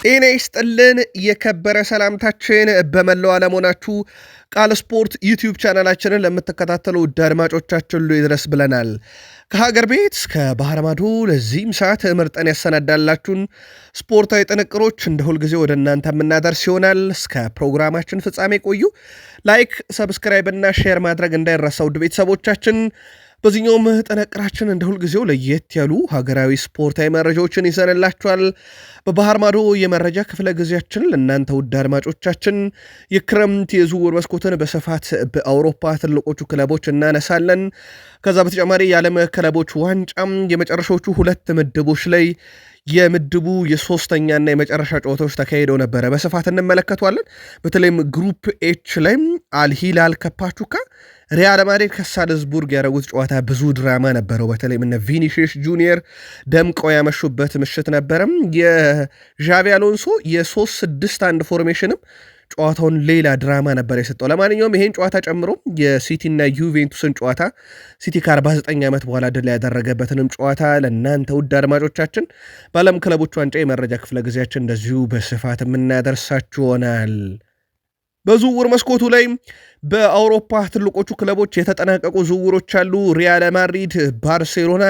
ጤና ይስጥልን የከበረ ሰላምታችን በመላው ዓለም ሆናችሁ ቃል ስፖርት ዩቲዩብ ቻናላችንን ለምትከታተሉ ውድ አድማጮቻችን ሁሉ ይድረስ ብለናል። ከሀገር ቤት እስከ ባህር ማዶ ለዚህም ሰዓት መርጠን ያሰናዳላችሁን ስፖርታዊ ጥንቅሮች እንደ ሁልጊዜ ወደ እናንተ የምናደርስ ይሆናል። እስከ ፕሮግራማችን ፍጻሜ ቆዩ። ላይክ፣ ሰብስክራይብ እና ሼር ማድረግ እንዳይረሳ ውድ ቤተሰቦቻችን። በዚህኛውም ጥንቅራችን እንደ ሁልጊዜው ለየት ያሉ ሀገራዊ ስፖርታዊ መረጃዎችን ይዘንላችኋል። በባህር ማዶ የመረጃ ክፍለ ጊዜያችን ለእናንተ ውድ አድማጮቻችን የክረምት የዝውውር መስኮትን በስፋት በአውሮፓ ትልቆቹ ክለቦች እናነሳለን። ከዛ በተጨማሪ የዓለም ክለቦች ዋንጫም የመጨረሻዎቹ ሁለት ምድቦች ላይ የምድቡ የሶስተኛና የመጨረሻ ጨዋታዎች ተካሂደው ነበረ፣ በስፋት እንመለከቷለን። በተለይም ግሩፕ ኤች ላይ አልሂላል ከፓቹካ፣ ሪያል ማድሪድ ከሳልዝቡርግ ያደረጉት ጨዋታ ብዙ ድራማ ነበረው። በተለይም እነ ቪኒሺየስ ጁኒየር ደምቀው ያመሹበት ምሽት ነበረም። የዣቪ አሎንሶ የ3-6-1 ፎርሜሽንም ጨዋታውን ሌላ ድራማ ነበር የሰጠው። ለማንኛውም ይሄን ጨዋታ ጨምሮ የሲቲና ዩቬንቱስን ጨዋታ ሲቲ ከ49 ዓመት በኋላ ድል ያደረገበትንም ጨዋታ ለእናንተ ውድ አድማጮቻችን በዓለም ክለቦች ዋንጫ የመረጃ ክፍለ ጊዜያችን እንደዚሁ በስፋት የምናደርሳችሁ ይሆናል። በዝውውር መስኮቱ ላይ በአውሮፓ ትልቆቹ ክለቦች የተጠናቀቁ ዝውውሮች አሉ። ሪያል ማድሪድ፣ ባርሴሎና፣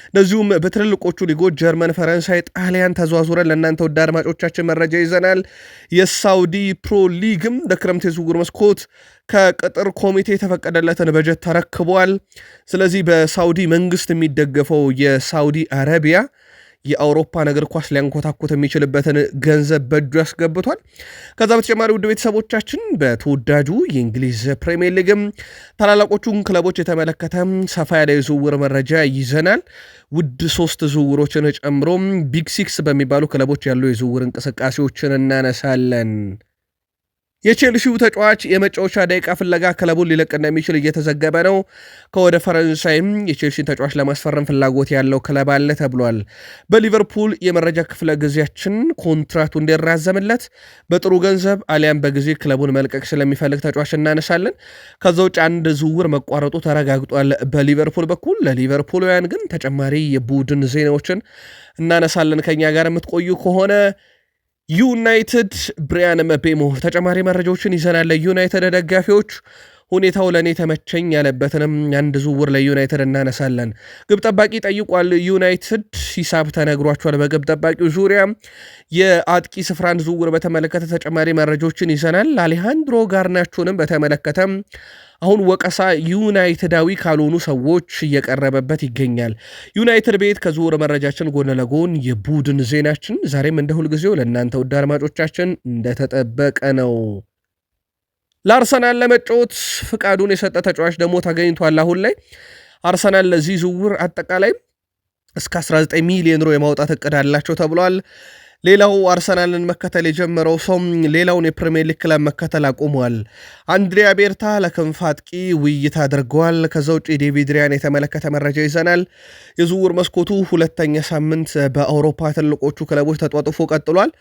እንደዚሁም በትልልቆቹ ሊጎች ጀርመን፣ ፈረንሳይ፣ ጣሊያን ተዘዋዙረን ለእናንተ ወደ አድማጮቻችን መረጃ ይዘናል። የሳውዲ ፕሮ ሊግም ለክረምት የዝውውር መስኮት ከቅጥር ኮሚቴ የተፈቀደለትን በጀት ተረክቧል። ስለዚህ በሳውዲ መንግስት የሚደገፈው የሳውዲ አረቢያ የአውሮፓ እግር ኳስ ሊያንኮታኮት የሚችልበትን ገንዘብ በእጁ ያስገብቷል። ከዛ በተጨማሪ ውድ ቤተሰቦቻችን በተወዳጁ የእንግሊዝ ፕሪሚየር ሊግም ታላላቆቹን ክለቦች የተመለከተ ሰፋ ያለ የዝውውር መረጃ ይዘናል። ውድ 3 ዝውውሮችን ጨምሮ ቢግ ሲክስ በሚባሉ ክለቦች ያሉ የዝውውር እንቅስቃሴዎችን እናነሳለን። የቼልሲው ተጫዋች የመጫወቻ ደቂቃ ፍለጋ ክለቡን ሊለቅ እንደሚችል እየተዘገበ ነው። ከወደ ፈረንሳይም የቼልሲን ተጫዋች ለማስፈረም ፍላጎት ያለው ክለብ አለ ተብሏል። በሊቨርፑል የመረጃ ክፍለ ጊዜያችን ኮንትራቱ እንዲራዘምለት በጥሩ ገንዘብ አሊያም በጊዜ ክለቡን መልቀቅ ስለሚፈልግ ተጫዋች እናነሳለን። ከዛ ውጭ አንድ ዝውውር መቋረጡ ተረጋግጧል በሊቨርፑል በኩል። ለሊቨርፑልውያን ግን ተጨማሪ የቡድን ዜናዎችን እናነሳለን ከኛ ጋር የምትቆዩ ከሆነ። ዩናይትድ ብሪያን ምቤሞ ተጨማሪ መረጃዎችን ይዘናል። ለዩናይትድ ደጋፊዎች ሁኔታው ለእኔ ተመቸኝ ያለበትንም አንድ ዝውውር ለዩናይትድ እናነሳለን። ግብ ጠባቂ ጠይቋል ዩናይትድ፣ ሂሳብ ተነግሯቸዋል። በግብ ጠባቂው ዙሪያ የአጥቂ ስፍራን ዝውውር በተመለከተ ተጨማሪ መረጃዎችን ይዘናል። አሌሃንድሮ ጋርናቾንም በተመለከተ አሁን ወቀሳ ዩናይትዳዊ ካልሆኑ ሰዎች እየቀረበበት ይገኛል። ዩናይትድ ቤት ከዝውውር መረጃችን ጎን ለጎን የቡድን ዜናችን ዛሬም እንደ ሁልጊዜው ለእናንተ ውድ አድማጮቻችን እንደተጠበቀ ነው። ለአርሰናል ለመጫወት ፍቃዱን የሰጠ ተጫዋች ደግሞ ተገኝቷል። አሁን ላይ አርሰናል ለዚህ ዝውውር አጠቃላይ እስከ 19 ሚሊዮን ዩሮ የማውጣት እቅድ አላቸው ተብሏል። ሌላው አርሰናልን መከተል የጀመረው ሰው ሌላውን የፕሪሚየር ሊግ ክለብ መከተል አቁሟል። አንድሪያ ቤርታ ለክንፍ አጥቂ ውይይት አድርገዋል። ከዛ ውጭ ዴቪድ ሪያን የተመለከተ መረጃ ይዘናል። የዝውውር መስኮቱ ሁለተኛ ሳምንት በአውሮፓ ትልቆቹ ክለቦች ተጧጥፎ ቀጥሏል።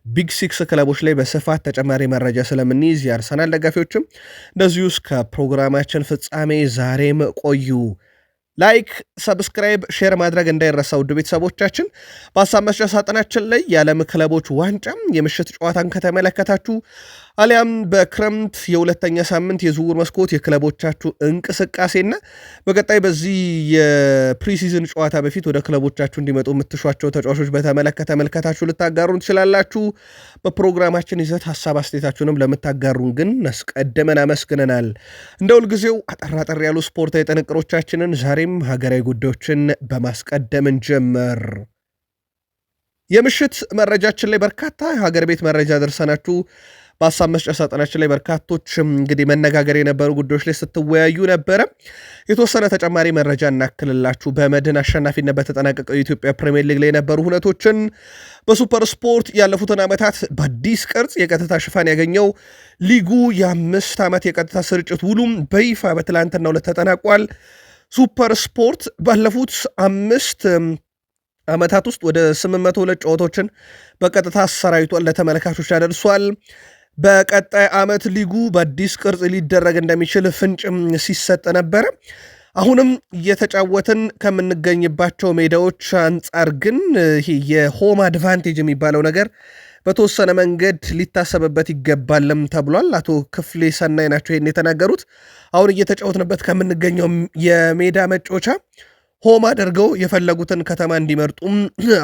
ቢግ ሲክስ ክለቦች ላይ በስፋት ተጨማሪ መረጃ ስለምንይዝ የአርሰናል ደጋፊዎችም እንደዚሁ እስከ ፕሮግራማችን ፍጻሜ ዛሬም ቆዩ። ላይክ፣ ሰብስክራይብ፣ ሼር ማድረግ እንዳይረሳ ውድ ቤተሰቦቻችን። በሀሳብ መስጫ ሳጥናችን ላይ የዓለም ክለቦች ዋንጫ የምሽት ጨዋታን ከተመለከታችሁ አሊያም በክረምት የሁለተኛ ሳምንት የዝውውር መስኮት የክለቦቻችሁ እንቅስቃሴና በቀጣይ በዚህ የፕሪሲዝን ጨዋታ በፊት ወደ ክለቦቻችሁ እንዲመጡ የምትሿቸው ተጫዋቾች በተመለከተ መልከታችሁ ልታጋሩን ትችላላችሁ። በፕሮግራማችን ይዘት ሀሳብ አስተያየታችሁንም ለምታጋሩን ግን አስቀድመን አመስግነናል። እንደ ሁልጊዜው አጠራጠር ያሉ ስፖርታዊ ጥንቅሮቻችንን ዛሬም ሀገራዊ ጉዳዮችን በማስቀደም እንጀምር። የምሽት መረጃችን ላይ በርካታ የሀገር ቤት መረጃ ደርሰናችሁ በሀሳብ መስጫ ሳጥናችን ላይ በርካቶች እንግዲህ መነጋገር የነበሩ ጉዳዮች ላይ ስትወያዩ ነበረ። የተወሰነ ተጨማሪ መረጃ እናክልላችሁ። በመድን አሸናፊነት በተጠናቀቀው የኢትዮጵያ ፕሪሚየር ሊግ ላይ የነበሩ ሁነቶችን በሱፐር ስፖርት ያለፉትን ዓመታት በአዲስ ቅርጽ የቀጥታ ሽፋን ያገኘው ሊጉ የ5 ዓመት የቀጥታ ስርጭት ውሉም በይፋ በትላንትናው ዕለት ተጠናቋል። ሱፐር ስፖርት ባለፉት 5 ዓመታት ውስጥ ወደ 802 ጨዋታዎችን በቀጥታ አሰራይቷል፣ ለተመልካቾች ያደርሷል። በቀጣይ ዓመት ሊጉ በአዲስ ቅርጽ ሊደረግ እንደሚችል ፍንጭም ሲሰጥ ነበረ። አሁንም እየተጫወትን ከምንገኝባቸው ሜዳዎች አንጻር ግን ይሄ የሆም አድቫንቴጅ የሚባለው ነገር በተወሰነ መንገድ ሊታሰብበት ይገባልም ተብሏል። አቶ ክፍሌ ሰናይ ናቸው ይህን የተናገሩት። አሁን እየተጫወትንበት ከምንገኘው የሜዳ መጫወቻ ሆም አድርገው የፈለጉትን ከተማ እንዲመርጡም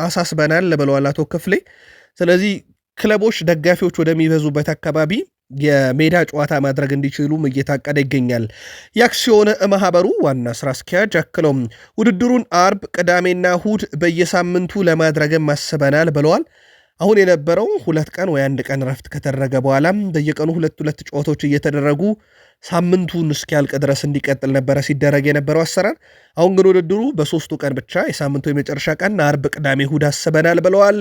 አሳስበናል ብለዋል አቶ ክፍሌ። ስለዚህ ክለቦች ደጋፊዎች ወደሚበዙበት አካባቢ የሜዳ ጨዋታ ማድረግ እንዲችሉም እየታቀደ ይገኛል። የአክሲዮን ማህበሩ ዋና ስራ አስኪያጅ አክለውም ውድድሩን አርብ፣ ቅዳሜና እሁድ በየሳምንቱ ለማድረግም አስበናል ብለዋል። አሁን የነበረው 2 ቀን ወይ 1 ቀን ረፍት ከተደረገ በኋላ በየቀኑ 2 ጨዋታዎች እየተደረጉ ሳምንቱን እስኪያልቅ ድረስ እንዲቀጥል ነበረ ሲደረግ የነበረው አሰራር። አሁን ግን ውድድሩ በ3ቱ ቀን ብቻ የሳምንቱ የመጨረሻ ቀን አርብ፣ ቅዳሜ፣ እሁድ አስበናል ብለዋል።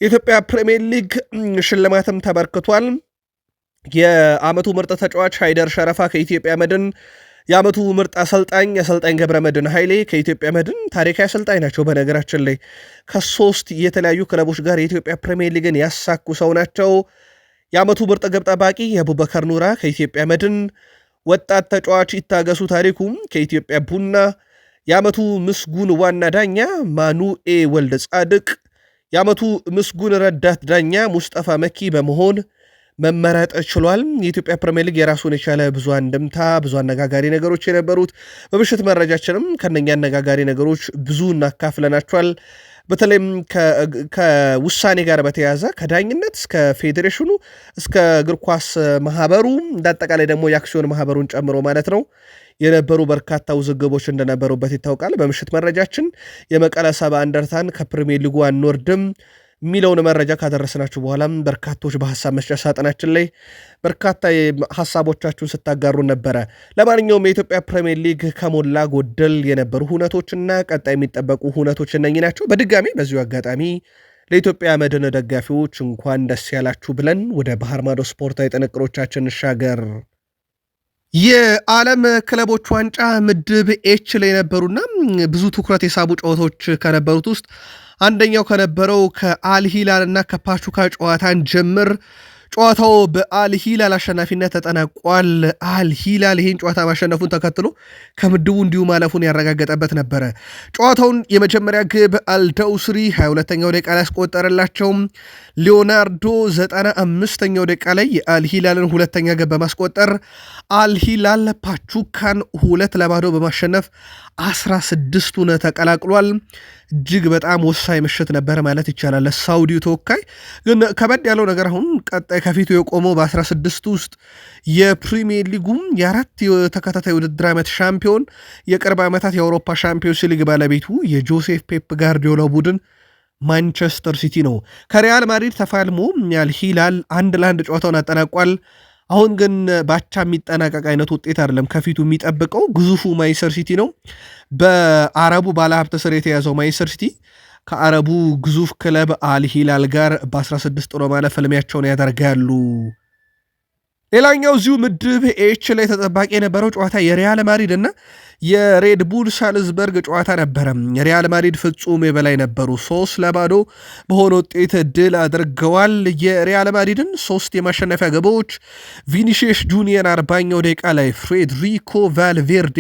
የኢትዮጵያ ፕሪሚየር ሊግ ሽልማትም ተበርክቷል። የዓመቱ ምርጥ ተጫዋች ሃይደር ሸረፋ ከኢትዮጵያ መድን፣ የዓመቱ ምርጥ አሰልጣኝ ገብረ መድን ኃይሌ ከኢትዮጵያ መድን ታሪካዊ አሰልጣኝ ናቸው። በነገራችን ላይ ከ3 የተለያዩ ክለቦች ጋር የኢትዮጵያ ፕሪሚየር ሊግን ያሳኩ ሰው ናቸው። የዓመቱ ምርጥ ግብ ጠባቂ የአቡበከር ኑራ ከኢትዮጵያ መድን፣ ወጣት ተጫዋች ይታገሱ ታሪኩም ከኢትዮጵያ ቡና፣ የዓመቱ ምስጉን ዋና ዳኛ ማኑኤ ወልደ ጻድቅ፣ የዓመቱ ምስጉን ረዳት ዳኛ ሙስጠፋ መኪ በመሆን መመረጥ ችሏል። የኢትዮጵያ ፕሪሚየር ሊግ የራሱን የቻለ ብዙ አንድምታ፣ ብዙ አነጋጋሪ ነገሮች የነበሩት በምሽት መረጃችንም ከነኛ አነጋጋሪ ነገሮች ብዙ እናካፍለናቸዋል። በተለይም ከውሳኔ ጋር በተያያዘ ከዳኝነት እስከ ፌዴሬሽኑ እስከ እግር ኳስ ማህበሩ እንዳጠቃላይ ደግሞ የአክሲዮን ማህበሩን ጨምሮ ማለት ነው የነበሩ በርካታ ውዝግቦች እንደነበሩበት ይታወቃል። በምሽት መረጃችን የመቀለ ሰባ እንደርታን ከፕሪሚየር ሊጉ አንወርድም የሚለውን መረጃ ካደረስናችሁ በኋላም በርካቶች በሀሳብ መስጫ ሳጥናችን ላይ በርካታ ሀሳቦቻችሁን ስታጋሩ ነበረ። ለማንኛውም የኢትዮጵያ ፕሪሚየር ሊግ ከሞላ ጎደል የነበሩ ሁነቶችና ቀጣይ የሚጠበቁ ሁነቶች እነኚህ ናቸው። በድጋሚ በዚሁ አጋጣሚ ለኢትዮጵያ መድን ደጋፊዎች እንኳን ደስ ያላችሁ ብለን ወደ ባህር ማዶ ስፖርታዊ ጥንቅሮቻችን እንሻገር። የዓለም ክለቦች ዋንጫ ምድብ ኤች ላይ የነበሩና ብዙ ትኩረት የሳቡ ጨዋታዎች ከነበሩት ውስጥ አንደኛው ከነበረው ከአልሂላል እና ከፓቹካ ጨዋታን ጀምር። ጨዋታው በአልሂላል አሸናፊነት ተጠናቋል። አልሂላል ይህን ጨዋታ ማሸነፉን ተከትሎ ከምድቡ እንዲሁ ማለፉን ያረጋገጠበት ነበረ። ጨዋታውን የመጀመሪያ ግብ አልደውስሪ 22ኛው ደቂቃ ላይ ያስቆጠረላቸው፣ ሊዮናርዶ 95ኛው ደቂቃ ላይ የአልሂላልን ሁለተኛ ግብ በማስቆጠር አልሂላል ፓቹካን 2-0 በማሸነፍ 16ቱን ተቀላቅሏል። እጅግ በጣም ወሳኝ ምሽት ነበር ማለት ይቻላል። ለሳውዲው ተወካይ ግን ከበድ ያለው ነገር አሁን ቀጣይ ከፊቱ የቆመው በ16 ውስጥ የፕሪሚየር ሊጉም የ4 ተከታታይ ውድድር ዓመት ሻምፒዮን የቅርብ ዓመታት የአውሮፓ ሻምፒዮንስ ሊግ ባለቤቱ የጆሴፍ ፔፕ ጋርዲዮላ ቡድን ማንቸስተር ሲቲ ነው። ከሪያል ማድሪድ ተፋልሞ አልሂላል 1-1 ጨዋታውን አጠናቋል። አሁን ግን ባቻ የሚጠናቀቅ አይነት ውጤት አይደለም ከፊቱ የሚጠብቀው ግዙፉ ማንቸስተር ሲቲ ነው። በአረቡ ባለሀብት ስር የተያዘው ማንቸስተር ሲቲ ከአረቡ ግዙፍ ክለብ አልሂላል ጋር በ16 ጥሎ ማለፍ ፍልሚያቸውን ያደርጋሉ። ሌላኛው እዚሁ ምድብ ኤች ላይ ተጠባቂ የነበረው ጨዋታ የሪያል ማድሪድ እና የሬድ ቡል ሳልዝበርግ ጨዋታ ነበረ። የሪያል ማድሪድ ፍጹም የበላይ ነበሩ። 3-0 በሆነ ውጤት ድል አድርገዋል። የሪያል ማድሪድን 3 የማሸነፊያ ግቦች ቪኒሺየስ ጁኒየር 40ኛው ደቂቃ ላይ፣ ፍሬድሪኮ ቫልቬርዴ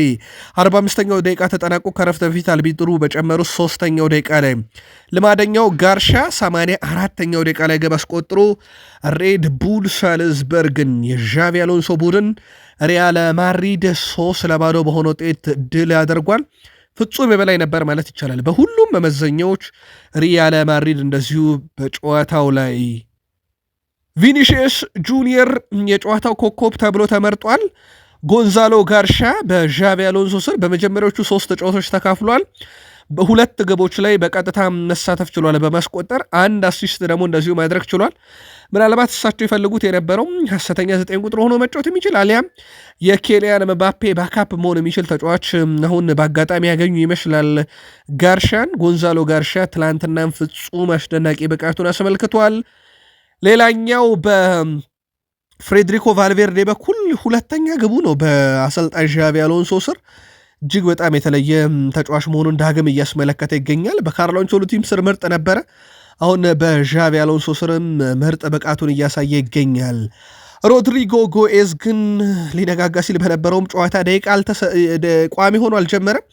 45ኛው ደቂቃ ተጠናቆ ከረፍት በፊት አልቢጥሩ በጨመሩ 3ኛው ደቂቃ ላይ፣ ልማደኛው ጋርሻ 84ኛው ደቂቃ ላይ ግብ አስቆጥሮ ሬድ ቡል ሳልዝበርግን የዣቪ አሎንሶ ቡድን ሪያል ማድሪድ 3-0 በሆነ ውጤት ድል ያደርጓል። ፍጹም የበላይ ነበር ማለት ይቻላል በሁሉም መመዘኛዎች። ሪያል ማድሪድ እንደዚሁ በጨዋታው ላይ ቪኒሺየስ ጁኒየር የጨዋታው ኮከብ ተብሎ ተመርጧል። ጎንዛሎ ጋርሻ በዣቪ አሎንሶ ስር በመጀመሪያዎቹ 3 ጨዋታዎች ተካፍሏል። በ2 ግቦች ላይ በቀጥታ መሳተፍ ችሏል በማስቆጠር 1 አሲስት ደግሞ እንደዚሁ ማድረግ ችሏል። ምናልባት እሳቸው የፈልጉት የነበረው ሐሰተኛ 9 ቁጥር ሆኖ መጫወት የሚችል አሊያም የኬሊያን ምባፔ ባካፕ መሆን የሚችል ተጫዋች አሁን በአጋጣሚ ያገኙ ይመስላል ጋርሻን። ጎንዛሎ ጋርሻ ትላንትናም ፍጹም አስደናቂ ብቃቱን አስመልክቷል። ሌላኛው በፍሬድሪኮ ቫልቬርዴ በኩል ሁለተኛ ግቡ ነው በአሰልጣኝ ዣቪ አሎንሶ ስር። እጅግ በጣም የተለየ ተጫዋች መሆኑን ዳግም እያስመለከተ ይገኛል። በካርሎ አንቸሎቲም ስር ምርጥ ነበረ። አሁን በዣቪ አሎንሶ ስርም ምርጥ ብቃቱን እያሳየ ይገኛል። ሮድሪጎ ጎኤዝ ግን ሊነጋጋ ሲል በነበረውም ጨዋታ ደቂቃ ቋሚ ሆኖ አልጀመረም።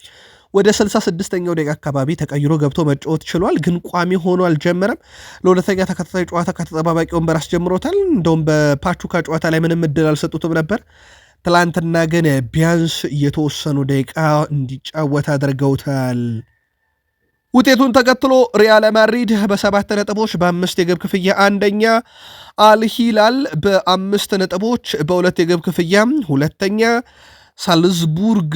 ወደ 66ኛው ደቂቃ አካባቢ ተቀይሮ ገብቶ መጫወት ችሏል፣ ግን ቋሚ ሆኖ አልጀመረም። ለሁለተኛ ተከታታይ ጨዋታ ከተጠባባቂ ወንበር አስጀምሮታል። እንደውም በፓቹካ ጨዋታ ላይ ምንም እድል አልሰጡትም ነበር። ትላንትና ግን ቢያንስ የተወሰኑ ደቂቃ እንዲጫወት አድርገውታል። ውጤቱን ተከትሎ ሪያል ማድሪድ በ7 ነጥቦች በ5 የግብ ክፍያ አንደኛ፣ አልሂላል በ5 ነጥቦች በ2 የግብ ክፍያ ሁለተኛ፣ ሳልዝቡርግ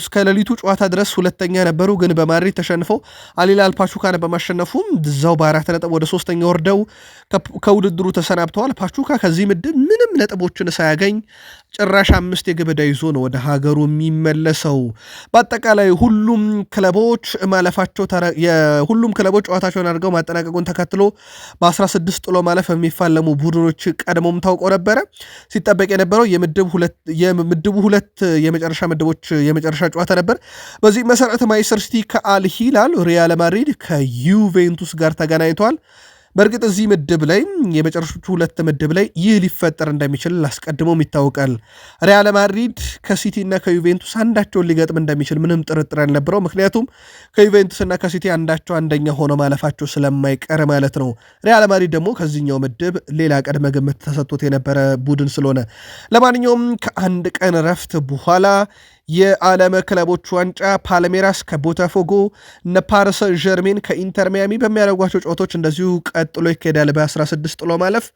እስከ ሌሊቱ ጨዋታ ድረስ ሁለተኛ ነበሩ፣ ግን በማድሪድ ተሸንፈው አልሂላል ፓቹካን በማሸነፉም እዛው በ4 ነጥብ ወደ 3ኛ ወርደው ከውድድሩ ተሰናብተዋል። ፓቹካ ከዚህ ምድብ ምንም ነጥቦችን ሳያገኝ ጭራሽ 5 የግብ ዕዳ ይዞ ነው ወደ ሀገሩ የሚመለሰው። በአጠቃላይ ሁሉም ክለቦች ማለፋቸው ሁሉም ክለቦች ጨዋታቸውን አድርገው ማጠናቀቁን ተከትሎ በ16 ጥሎ ማለፍ የሚፋለሙ ቡድኖች ቀድሞም ታውቆ ነበረ። ሲጠበቅ የነበረው የምድቡ ሁለት የመጨረሻ ምድቦች የመጨረሻ ጨዋታ ነበር። በዚህ መሰረት ማንቸስተር ሲቲ ከአልሂላል፣ ሪያል ማድሪድ ከዩቬንቱስ ጋር ተገናኝተዋል። በእርግጥ እዚህ ምድብ ላይ የመጨረሾቹ ሁለት ምድብ ላይ ይህ ሊፈጠር እንደሚችል አስቀድሞም ይታወቃል። ሪያል ማድሪድ ከሲቲ እና ከዩቬንቱስ አንዳቸውን ሊገጥም እንደሚችል ምንም ጥርጥር አልነበረው። ምክንያቱም ከዩቬንቱስ እና ከሲቲ አንዳቸው አንደኛ ሆኖ ማለፋቸው ስለማይቀር ማለት ነው። ሪያል ማድሪድ ደግሞ ከዚህኛው ምድብ ሌላ ቅድመ ግምት ተሰጥቶት የነበረ ቡድን ስለሆነ ለማንኛውም ከአንድ ቀን ረፍት በኋላ የዓለም ክለቦች ዋንጫ ፓልሜራስ ከቦታፎጎ እነ ፓሪስ ጀርሜን ከኢንተር ሚያሚ በሚያደርጓቸው ጨዋታዎች እንደዚሁ ቀጥሎ ይካሄዳል። በ16 ጥሎ ማለፍ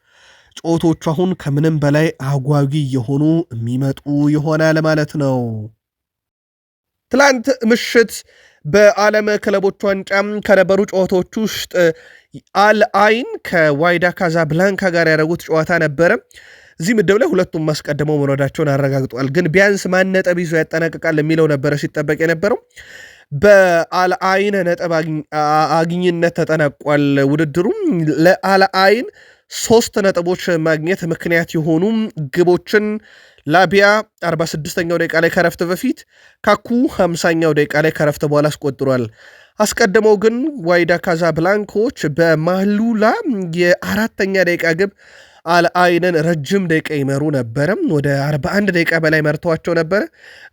ጨዋታዎቹ አሁን ከምንም በላይ አጓጊ የሆኑ የሚመጡ ይሆናል ማለት ነው። ትላንት ምሽት በዓለም ክለቦች ዋንጫ ከነበሩ ጨዋታዎች ውስጥ አልአይን ከዋይዳ ካዛብላንካ ጋር ያደረጉት ጨዋታ ነበረ። እዚህ ምድብ ላይ ሁለቱም ማስቀድመው መውረዳቸውን አረጋግጧል። ግን ቢያንስ ማን ነጥብ ይዞ ያጠናቅቃል የሚለው ነበረ ሲጠበቅ የነበረው። በአልአይን ነጥብ አግኝነት ተጠናቋል ውድድሩም። ለአልአይን 3 ነጥቦች ማግኘት ምክንያት የሆኑ ግቦችን ላቢያ 46ኛው ደቂቃ ላይ ከረፍት በፊት፣ ካኩ 50ኛው ደቂቃ ላይ ከረፍት በኋላ አስቆጥሯል። አስቀድመው ግን ዋይዳ ካዛብላንኮች በማህሉላ የ4ኛ ደቂቃ ግብ አልአይንን ረጅም ደቂቃ ይመሩ ነበረ። ወደ 41 ደቂቃ በላይ መርተዋቸው ነበረ፣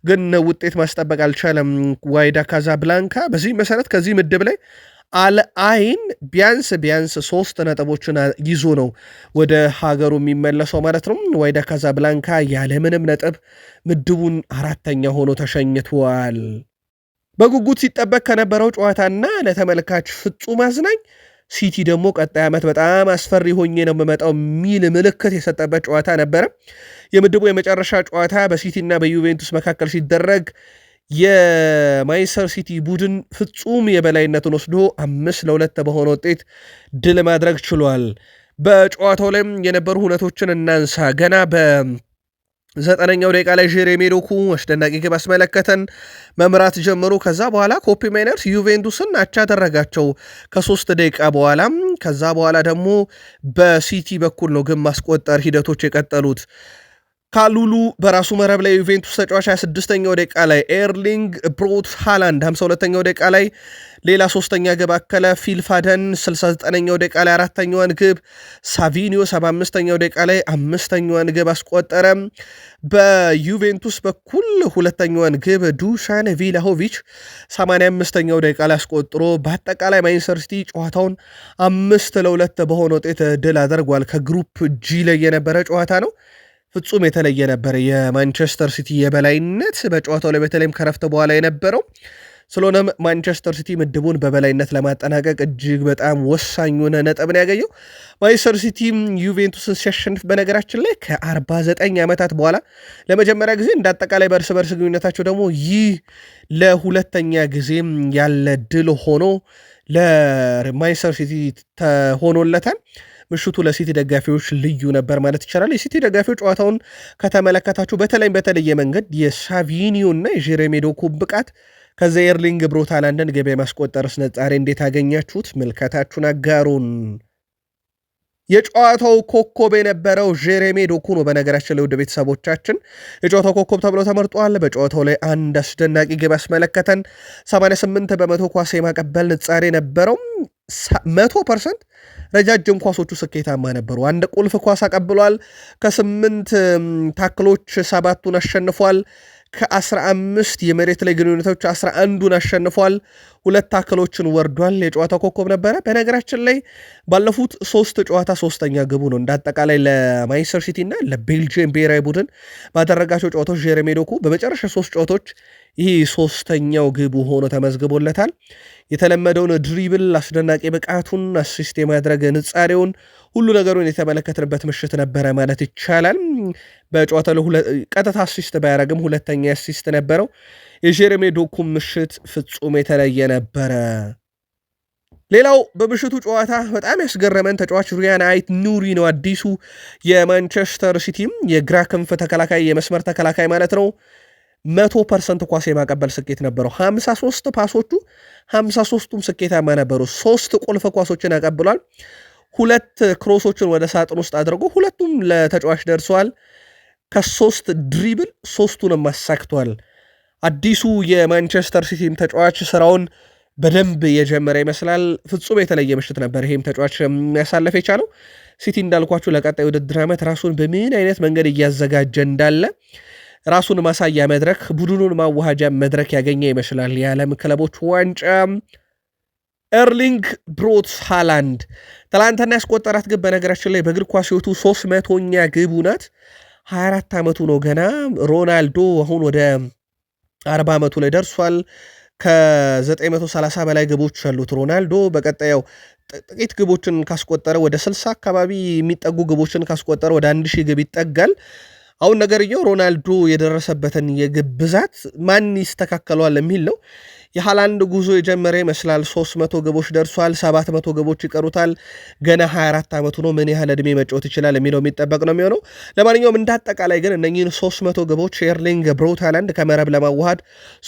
ግን ውጤት ማስጠበቅ አልቻለም ዋይዳ ካዛብላንካ። በዚህ መሰረት ከዚህ ምድብ ላይ አልአይን ቢያንስ 3 ነጥቦችን ይዞ ነው ወደ ሀገሩ የሚመለሰው ማለት ነው። ዋይዳ ካዛብላንካ ያለምንም ነጥብ ምድቡን 4ኛ ሆኖ ተሸኝቷል። በጉጉት ሲጠበቅ ከነበረው ጨዋታና ለተመልካች ፍጹም አዝናኝ ሲቲ ደግሞ ቀጣይ ዓመት በጣም አስፈሪ ሆኜ ነው የምመጣው የሚል ምልክት የሰጠበት ጨዋታ ነበረ። የምድቡ የመጨረሻ ጨዋታ በሲቲና በዩቬንቱስ መካከል ሲደረግ የማንቸስተር ሲቲ ቡድን ፍጹም የበላይነትን ወስዶ 5-2 በሆነ ውጤት ድል ማድረግ ችሏል። በጨዋታው ላይም የነበሩ ሁነቶችን እናንሳ። ገና በ9ኛው ደቂቃ ላይ ጄሬሚ ዶኩ አስደናቂ ግብ አስመለከተን፣ መምራት ጀመሩ። ከዛ በኋላ ኮፒ ማይነርስ ዩቬንቱስን አቻ አደረጋቸው ከ3 ደቂቃ በኋላ። ከዛ በኋላ ደግሞ በሲቲ በኩል ነው ግብ ማስቆጠር ሂደቶች የቀጠሉት። ካሉሉ በራሱ መረብ ላይ ዩቬንቱስ ተጫዋች 26ኛው ደቂቃ ላይ፣ ኤርሊንግ ብሮት ሃላንድ 52ኛው ደቂቃ ላይ ሌላ 3ኛ ግብ አከለ። ፊልፋደን 69ኛው ደቂቃ ላይ 4ኛዋን ግብ፣ ሳቪኒዮ 75ኛው ደቂቃ ላይ 5ኛዋን ግብ አስቆጠረ። በዩቬንቱስ በኩል 2ኛዋን ግብ ዱሻን ቪላሆቪች 85ኛው ደቂቃ ላይ አስቆጥሮ በአጠቃላይ ማንቸስተር ሲቲ ጨዋታውን 5-2 በሆነ ውጤት ድል አድርጓል። ከግሩፕ ጂ ላይ የነበረ ጨዋታ ነው። ፍጹም የተለየ ነበር የማንቸስተር ሲቲ የበላይነት በጨዋታው ላይ በተለይም ከረፍት በኋላ የነበረው። ስለሆነም ማንቸስተር ሲቲ ምድቡን በበላይነት ለማጠናቀቅ እጅግ በጣም ወሳኙን ነጥብን ያገኘው። ማንቸስተር ሲቲ ዩቬንቱስን ሲያሸንፍ በነገራችን ላይ ከ49 ዓመታት በኋላ ለመጀመሪያ ጊዜ እንዳጠቃላይ በእርስ በርስ ግንኙነታቸው ደግሞ ይህ ለሁለተኛ ጊዜም ያለ ድል ሆኖ ለማንቸስተር ሲቲ ተሆኖለታል። ምሽቱ ለሲቲ ደጋፊዎች ልዩ ነበር ማለት ይቻላል። የሲቲ ደጋፊዎች ጨዋታውን ከተመለከታችሁ በተለየ መንገድ የሳቪኒዮ እና የጄሬሚ ዶኩ ብቃት ከዛ ኤርሊንግ ብሮት ሃላንድን ገበያ ማስቆጠርስ ነጻሬ እንዴት አገኛችሁት? ምልከታችሁን አጋሩን። የጨዋታው ኮከብ የነበረው ጄሬሚ ዶኩ ነው። በነገራችን ላይ ውድ ቤተሰቦቻችን የጨዋታው ኮከብ ተብሎ ተመርጧል። በጨዋታው ላይ አንድ አስደናቂ ግብ አስመለከተን። 88 በመቶ ኳስ የማቀበል ንጻሬ ነበረው። 100% ረጃጅም ኳሶቹ ስኬታማ ነበሩ። አንድ ቁልፍ ኳስ አቀብሏል። ከ8 ታክሎች 7ቱን አሸንፏል። ከ15 የመሬት ላይ ግንኙነቶች 11ዱን አሸንፏል። 2 ታክሎችን ወርዷል። የጨዋታ ኮከብ ነበረ። በነገራችን ላይ ባለፉት 3 ጨዋታ 3ኛ ግቡ ነው። እንዳጠቃላይ ለማንቸስተር ሲቲ እና ለቤልጅየም ብሔራዊ ቡድን ባደረጋቸው ጨዋታዎች ጀረሚ ዶኩ በመጨረሻ 3 ጨዋታዎች ይህ 3ኛው ግቡ ሆኖ ተመዝግቦለታል። የተለመደውን ድሪብል፣ አስደናቂ ብቃቱን፣ አሲስት የማድረግ ንጻሬውን ሁሉ ነገሩን የተመለከትንበት ምሽት ነበረ ማለት ይቻላል። በጨዋታ ቀጥታ አሲስት ባያረግም 2ኛ አሲስት ነበረው። የጀረሚ ዶኩ ምሽት ፍጹም የተለየ ነበረ። ሌላው በምሽቱ ጨዋታ በጣም ያስገረመን ተጫዋች ሪያን አይት ኑሪ ነው። አዲሱ የማንቸስተር ሲቲም የግራ ክንፍ ተከላካይ የመስመር ተከላካይ ማለት ነው። 100% ኳስ የማቀበል ስኬት ነበረው። 53 ፓሶቹ 53ቱም ስኬታማ ነበሩ። 3 ቁልፍ ኳሶችን ያቀብሏል። 2 ክሮሶችን ወደ ሳጥን ውስጥ አድርጎ 2ቱም ለተጫዋች ደርሰዋል። ከ3 ድሪብል 3ቱንም አሳክቷል። አዲሱ የማንቸስተር ሲቲም ተጫዋች ስራውን በደንብ የጀመረ ይመስላል። ፍጹም የተለየ ምሽት ነበር ይሄም ተጫዋች የሚያሳለፍ የቻለው። ሲቲ እንዳልኳችሁ ለቀጣይ ውድድር ዓመት ራሱን በምን አይነት መንገድ እያዘጋጀ እንዳለ ራሱን ማሳያ መድረክ፣ ቡድኑን ማዋሃጃ መድረክ ያገኘ ይመስላል። የዓለም ክለቦች ዋንጫ ኤርሊንግ ብሮት ሃላንድ ትላንትና ያስቆጠራት ግብ በነገራችን ላይ በእግር ኳስ ሕይወቱ 300ኛ ግቡ ናት። 24 ዓመቱ ነው ገና። ሮናልዶ አሁን ወደ 40 ዓመቱ ላይ ደርሷል። ከ930 በላይ ግቦች ያሉት ሮናልዶ በቀጣዩ ጥቂት ግቦችን ካስቆጠረ ወደ 60 አካባቢ የሚጠጉ ግቦችን ካስቆጠረ ወደ 1000 ግብ ይጠጋል። አሁን ነገርየው ሮናልዶ የደረሰበትን የግብ ብዛት ማን ይስተካከለዋል የሚል ነው። የሃላንድ ጉዞ የጀመረ ይመስላል። 300 ግቦች ደርሷል። 700 ግቦች ይቀሩታል። ገና 24 ዓመቱ ነው። ምን ያህል ዕድሜ መጫወት ይችላል የሚለው የሚጠበቅ ነው የሚሆነው። ለማንኛውም እንዳጠቃላይ ግን እነኚህን 300 ግቦች ኤርሊንግ ብሮት ሃላንድ ከመረብ ለማዋሃድ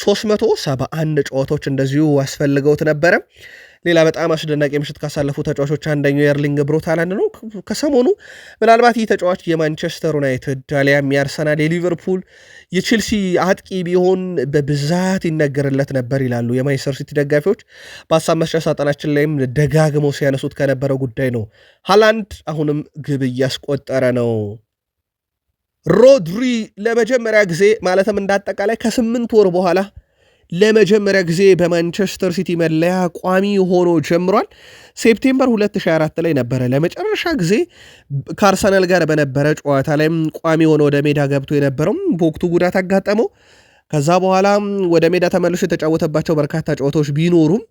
371 ጨዋታዎች እንደዚሁ አስፈልገውት ነበረ። ሌላ በጣም አስደናቂ ምሽት ካሳለፉ ተጫዋቾች አንደኛው ኤርሊንግ ብሮት ሃላንድ ነው። ከሰሞኑ ምናልባት ይህ ተጫዋች የማንቸስተር ዩናይትድ አሊያም የአርሰናል፣ የሊቨርፑል፣ የቼልሲ አጥቂ ቢሆን በብዛት ይነገርለት ነበር ይላሉ የማንቸስተር ሲቲ ደጋፊዎች። በሀሳብ መስጫ ሳጥናችን ላይም ደጋግመው ሲያነሱት ከነበረው ጉዳይ ነው። ሃላንድ አሁንም ግብ እያስቆጠረ ነው። ሮድሪ ለመጀመሪያ ጊዜ ማለትም እንዳጠቃላይ ከ8 ወር በኋላ ለመጀመሪያ ጊዜ በማንቸስተር ሲቲ መለያ ቋሚ ሆኖ ጀምሯል። ሴፕቴምበር 2024 ላይ ነበረ ለመጨረሻ ጊዜ ከአርሰናል ጋር በነበረ ጨዋታ ላይም ቋሚ ሆኖ ወደ ሜዳ ገብቶ የነበረው። በወቅቱ ጉዳት አጋጠመው። ከዛ በኋላ ወደ ሜዳ ተመልሶ የተጫወተባቸው በርካታ ጨዋታዎች ቢኖሩም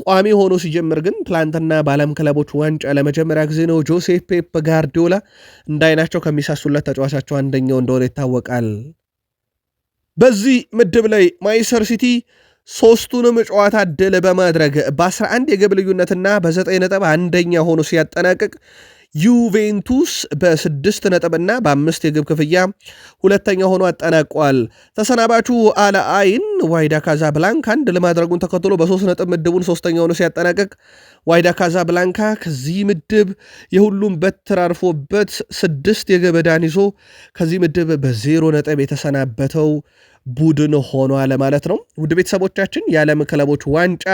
ቋሚ ሆኖ ሲጀምር ግን ትላንትና በዓለም ክለቦች ዋንጫ ለመጀመሪያ ጊዜ ነው። ጆሴፕ ፔፕ ጋርዲዮላ እንዳይናቸው ከሚሳሱለት ተጫዋቻቸው አንደኛው እንደሆነ ይታወቃል። በዚህ ምድብ ላይ ማንቸስተር ሲቲ 3ቱንም ጨዋታ ድል በማድረግ በ11 የግብ ልዩነትና በ9 ነጥብ አንደኛ ሆኖ ሲያጠናቅቅ ዩቬንቱስ በ6 ነጥብና በ5 የግብ ክፍያ ሁለተኛ ሆኖ አጠናቋል። ተሰናባቹ አለ አይን ዋይዳ ካዛብላንካን ድል ማድረጉን ተከትሎ በ3 ነጥብ ምድቡን 3ኛ ሆኖ ሲያጠናቅቅ ዋይዳ ካዛብላንካ ከዚህ ምድብ የሁሉም በትር አርፎበት 6 የግብ ዕዳን ይዞ ከዚህ ምድብ በ0 ነጥብ የተሰናበተው ቡድን ሆኗል ማለት ነው። ውድ ቤተሰቦቻችን የዓለም ክለቦች ዋንጫ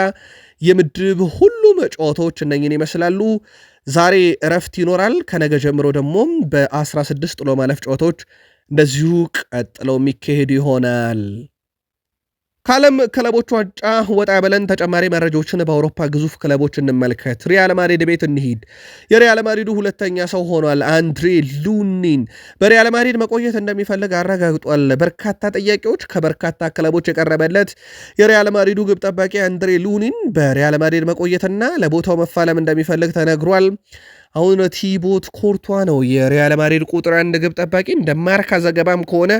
የምድብ ሁሉም ጨዋታዎች እነኝን ይመስላሉ። ዛሬ እረፍት ይኖራል። ከነገ ጀምሮ ደግሞ በ16 ጥሎ ማለፍ ጨዋታዎች እንደዚሁ ቀጥለው የሚካሄዱ ይሆናል። ከዓለም ክለቦች ዋንጫ ወጣ ብለን ተጨማሪ መረጃዎችን በአውሮፓ ግዙፍ ክለቦች እንመልከት። ሪያል ማድሪድ ቤት እንሂድ። የሪያል ማድሪዱ ሁለተኛ ሰው ሆኗል አንድሬ ሉኒን በሪያል ማድሪድ መቆየት እንደሚፈልግ አረጋግጧል። በርካታ ጥያቄዎች ከበርካታ ክለቦች የቀረበለት የሪያል ማድሪዱ ግብ ጠባቂ አንድሬ ሉኒን በሪያል ማድሪድ መቆየትና ለቦታው መፋለም እንደሚፈልግ ተነግሯል። አሁን ቲቦት ኮርቷ ነው የሪያል ማድሪድ ቁጥር 1 ግብ ጠባቂ። እንደ ማርካ ዘገባም ከሆነ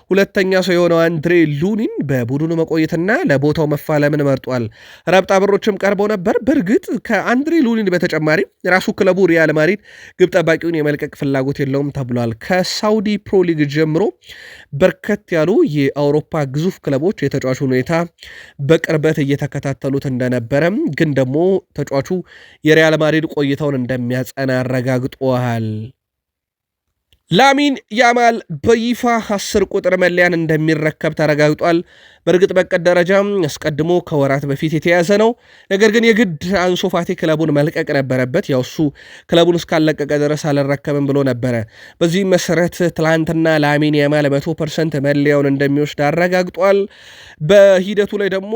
ሁለተኛ ሰው የሆነው አንድሬ ሉኒን በቡድኑ መቆየትና ለቦታው መፋለምን መርጧል። ረብጣ ብሮችም ቀርበው ነበር። በእርግጥ ከአንድሬ ሉኒን በተጨማሪ ራሱ ክለቡ ሪያል ማድሪድ ግብ ጠባቂውን የመልቀቅ ፍላጎት የለውም ተብሏል። ከሳውዲ ፕሮ ሊግ ጀምሮ በርከት ያሉ የአውሮፓ ግዙፍ ክለቦች የተጫዋቹ ሁኔታ በቅርበት እየተከታተሉት እንደነበረም ግን ደግሞ ተጫዋቹ የሪያል ማድሪድ ቆይታውን እንደሚያጸና አረጋግጧል። ላሚን ያማል በይፋ 10 ቁጥር መለያን እንደሚረከብ ተረጋግጧል። በእርግጥ በቀድ ደረጃ አስቀድሞ ከወራት በፊት የተያዘ ነው። ነገር ግን የግድ አንሱ ፋቲ ክለቡን መልቀቅ ነበረበት። ያው እሱ ክለቡን እስካለቀቀ ድረስ አልረከብም ብሎ ነበረ። በዚህ መሰረት ትላንትና ላሚን ያማል 100% መለያውን እንደሚወስድ አረጋግጧል። በሂደቱ ላይ ደግሞ